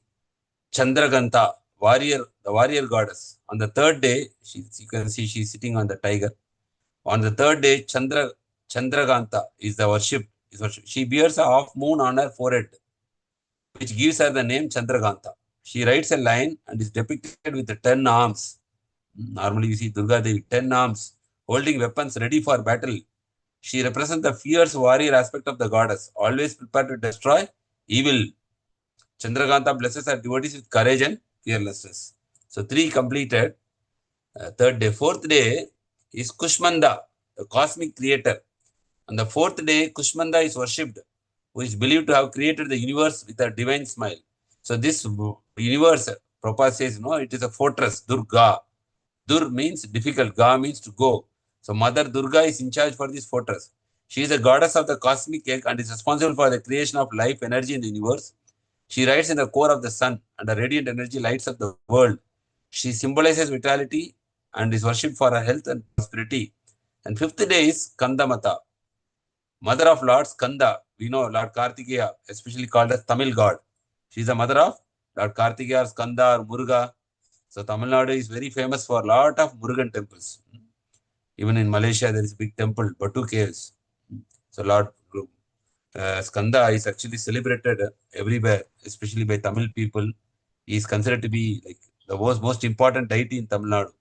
Chandraganta, the warrior goddess. On the third day, you can see she's sitting on the tiger. On the third day, Chandraganta is the worship. She bears a half moon on her forehead, which gives her the name Chandraganta. She rides a lion and is depicted with 10 arms. Normally, we see Durga Devi, 10 arms, holding weapons ready for battle. She represents the fierce warrior aspect of the goddess, always prepared to destroy evil. Chandraganta blesses her devotees with courage and fearlessness. So 3 completed. Third day. Fourth day is Kushmanda, the cosmic creator. On the fourth day, Kushmanda is worshipped, who is believed to have created the universe with a divine smile. So this universe, Prabhupada says, no, it is a fortress, Durga. Dur means difficult, Ga means to go. So Mother Durga is in charge for this fortress. She is the goddess of the cosmic egg and is responsible for the creation of life energy in the universe. She rides in the core of the sun, and the radiant energy lights up the world. She symbolizes vitality and is worshipped for her health and prosperity. And fifth day is Skandamata, mother of Lord Skanda. We know Lord Kartikeya, especially called as Tamil god. She is the mother of Lord Kartikeya, Skanda, or Muruga. So Tamil Nadu is very famous for a lot of Murugan temples. Even in Malaysia, there is a big temple, Batu Caves. So Lord Skanda is actually celebrated everywhere, especially by Tamil people. He is considered to be like the most important deity in Tamil Nadu,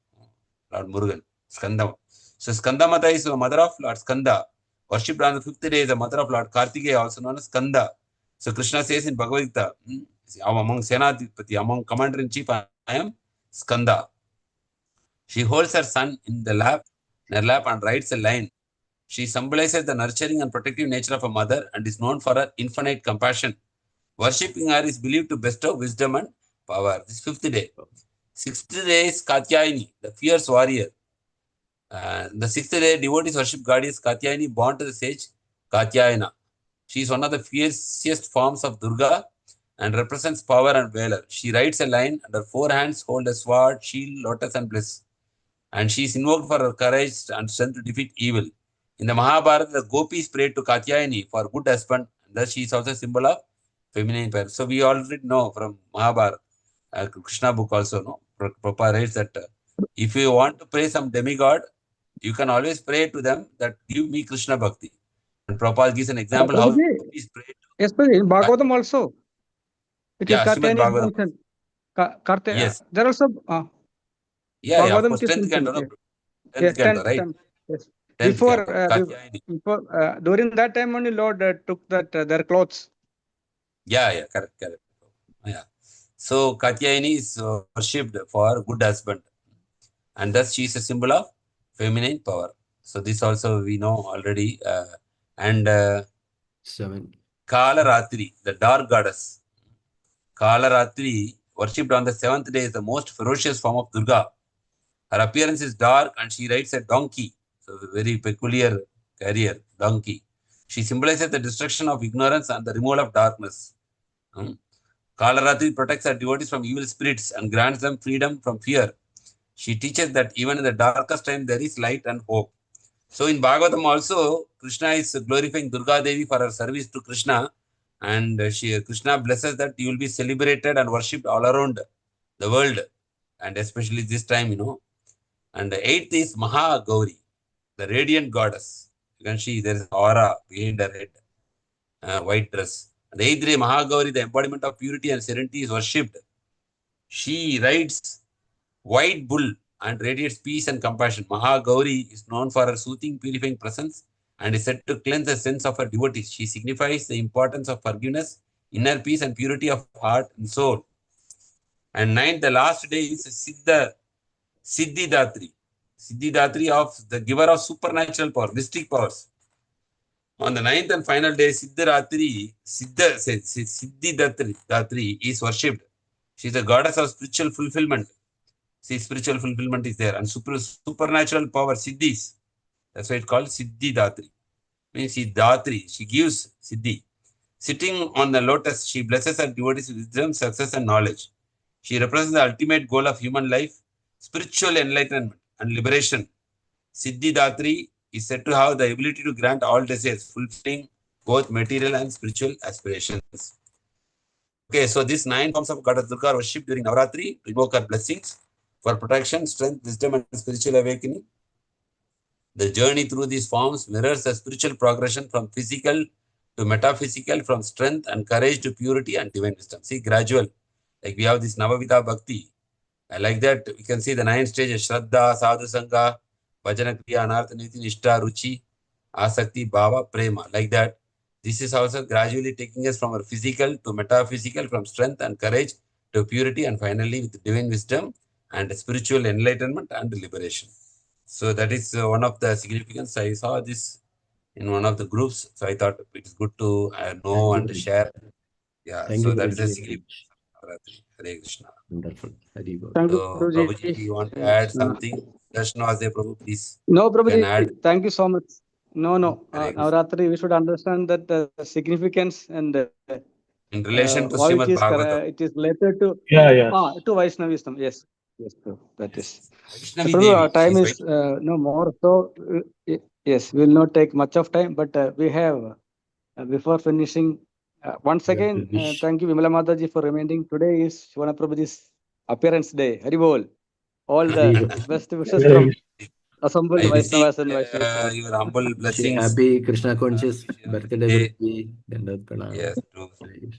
Lord Murugan, Skanda. So Skandamata is the mother of Lord Skanda. Worshipped on the fifth day is the mother of Lord Kartikeya, also known as Skanda. So Krishna says in Bhagavad Gita, among Senadipati, among commander-in-chief, I am Skanda. She holds her son in her lap and rides a lion. She symbolizes the nurturing and protective nature of a mother and is known for her infinite compassion. Worshipping her is believed to bestow wisdom and power. This fifth day. Sixth day is Katyayani, the fierce warrior. The sixth day, devotees worship goddess Katyayani, born to the sage Katyayana. She is one of the fiercest forms of Durga and represents power and valor. She rides a lion and her 4 hands hold a sword, shield, lotus, and bliss. And she is invoked for her courage and strength to defeat evil. In the Mahabharata, the gopis prayed to Katyayani for good husband, and thus she is also a symbol of feminine power. So we already know from Mahabharata, Krishna book also, no? Prabhupada writes that if you want to pray some demigod, you can always pray to them that give me Krishna Bhakti. And Prabhupada gives an example how gopis pray to Especially in Bhagavatam also. It is Yeah, Srimad Katyayani is Bhagavatam. mentioned. Yes. There also Yeah, of Bhagavatam course, it is 10th canto, mentioned. no? Yes, 10th canto, right? 10th. Yes. 10th Before, canto, Katyayani. during that time only Lord took that their clothes. Yeah, correct. Yeah. So Katyayani is worshipped for good husband, and thus she is a symbol of feminine power. So this also we know already. And 7. Kalaratri, the dark goddess. Kalaratri, worshipped on the 7th day, is the most ferocious form of Durga. Her appearance is dark and she rides a donkey. So a very peculiar carrier, donkey. She symbolizes the destruction of ignorance and the removal of darkness. Kalaratri protects her devotees from evil spirits and grants them freedom from fear. She teaches that even in the darkest time there is light and hope. So in Bhagavatam also, Krishna is glorifying Durga Devi for her service to Krishna, and Krishna blesses that you will be celebrated and worshipped all around the world, and especially this time, And the 8th is Maha Gauri, the radiant goddess. You can see there is aura behind her head, white dress. And the 8th day, Maha Gauri, the embodiment of purity and serenity, is worshipped. She rides white bull and radiates peace and compassion. Maha Gauri is known for her soothing, purifying presence and is said to cleanse the sins of her devotees. She signifies the importance of forgiveness, inner peace, and purity of heart and soul. And 9th, the last day is Siddhidatri. Siddhidatri of the giver of supernatural power, mystic powers. On the 9th and final day, Siddhidatri is worshipped. She is the goddess of spiritual fulfillment. See, spiritual fulfillment is there. And supernatural power, Siddhis. That's why it's called Siddhidatri. Means she Datri. She gives Siddhi. Sitting on the lotus, she blesses her devotees with wisdom, success, and knowledge. She represents the ultimate goal of human life, spiritual enlightenment and liberation. Siddhidatri is said to have the ability to grant all desires, fulfilling both material and spiritual aspirations. Okay, so these 9 forms of Goddess Durga are worshipped during Navaratri to invoke her blessings for protection, strength, wisdom, and spiritual awakening. The journey through these forms mirrors the spiritual progression from physical to metaphysical, from strength and courage to purity and divine wisdom. See, gradual. Like we have this Navavida Bhakti. Like that, we can see the 9 stages: Shraddha, Sadhu Sangha, Bhajana Kriya, Anartha Niti, Nishta, Ruchi, Asakti, Bhava, Prema. Like that. This is also gradually taking us from our physical to metaphysical, from strength and courage to purity, and finally with divine wisdom and spiritual enlightenment and liberation. So that is one of the significance. I saw this in one of the groups, so I thought it is good to know and share. Yeah, Thank so you, that is the Guruji. significance of Navaratri. Hare Krishna. Wonderful. Hari Bol. Thank you, So, Prabhuji. Prabhuji, you want to add something? Krishna was there, Prabhu, please. No, You can Prabhuji, add. thank you so much. No. Hare Krishna. Navaratri, we should understand that the significance and In relation to why Srimad Bhagavatam. it is related to to Vaishnavism. Yes, Prabhu, that is. Vaishnavi Prabhu, Devi. time She is no more. So yes, we will not take much of time, but we have before finishing. Once again, wish. thank you, Vimala Mataji, for reminding today is Shivana Prabhuji's appearance day. Hari Bol. All the best wishes from assembled I seek Vaishnavas and Vaishnavas. your humble Wishing blessings. happy Krishna conscious birthday, Day. Guruji. Dandavat pranam. Yes, to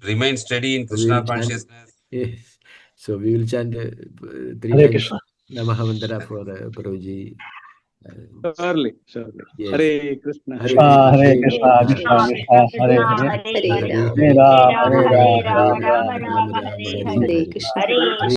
remain steady in So we Krishna will chant. consciousness. Yes. So we will chant 3 Hare times Krishna. Namaha Mandara for Guruji. Surely. Yes. Hare Krishna. Hare Hare Krishna. Krishna, Krishna Krishna, Hare Hare, Hare Hare Ram. Ram, Hare Ram, Hare Ram Ram, Ram, Ram Ram, Hare Hare Hare. Krishna. Hare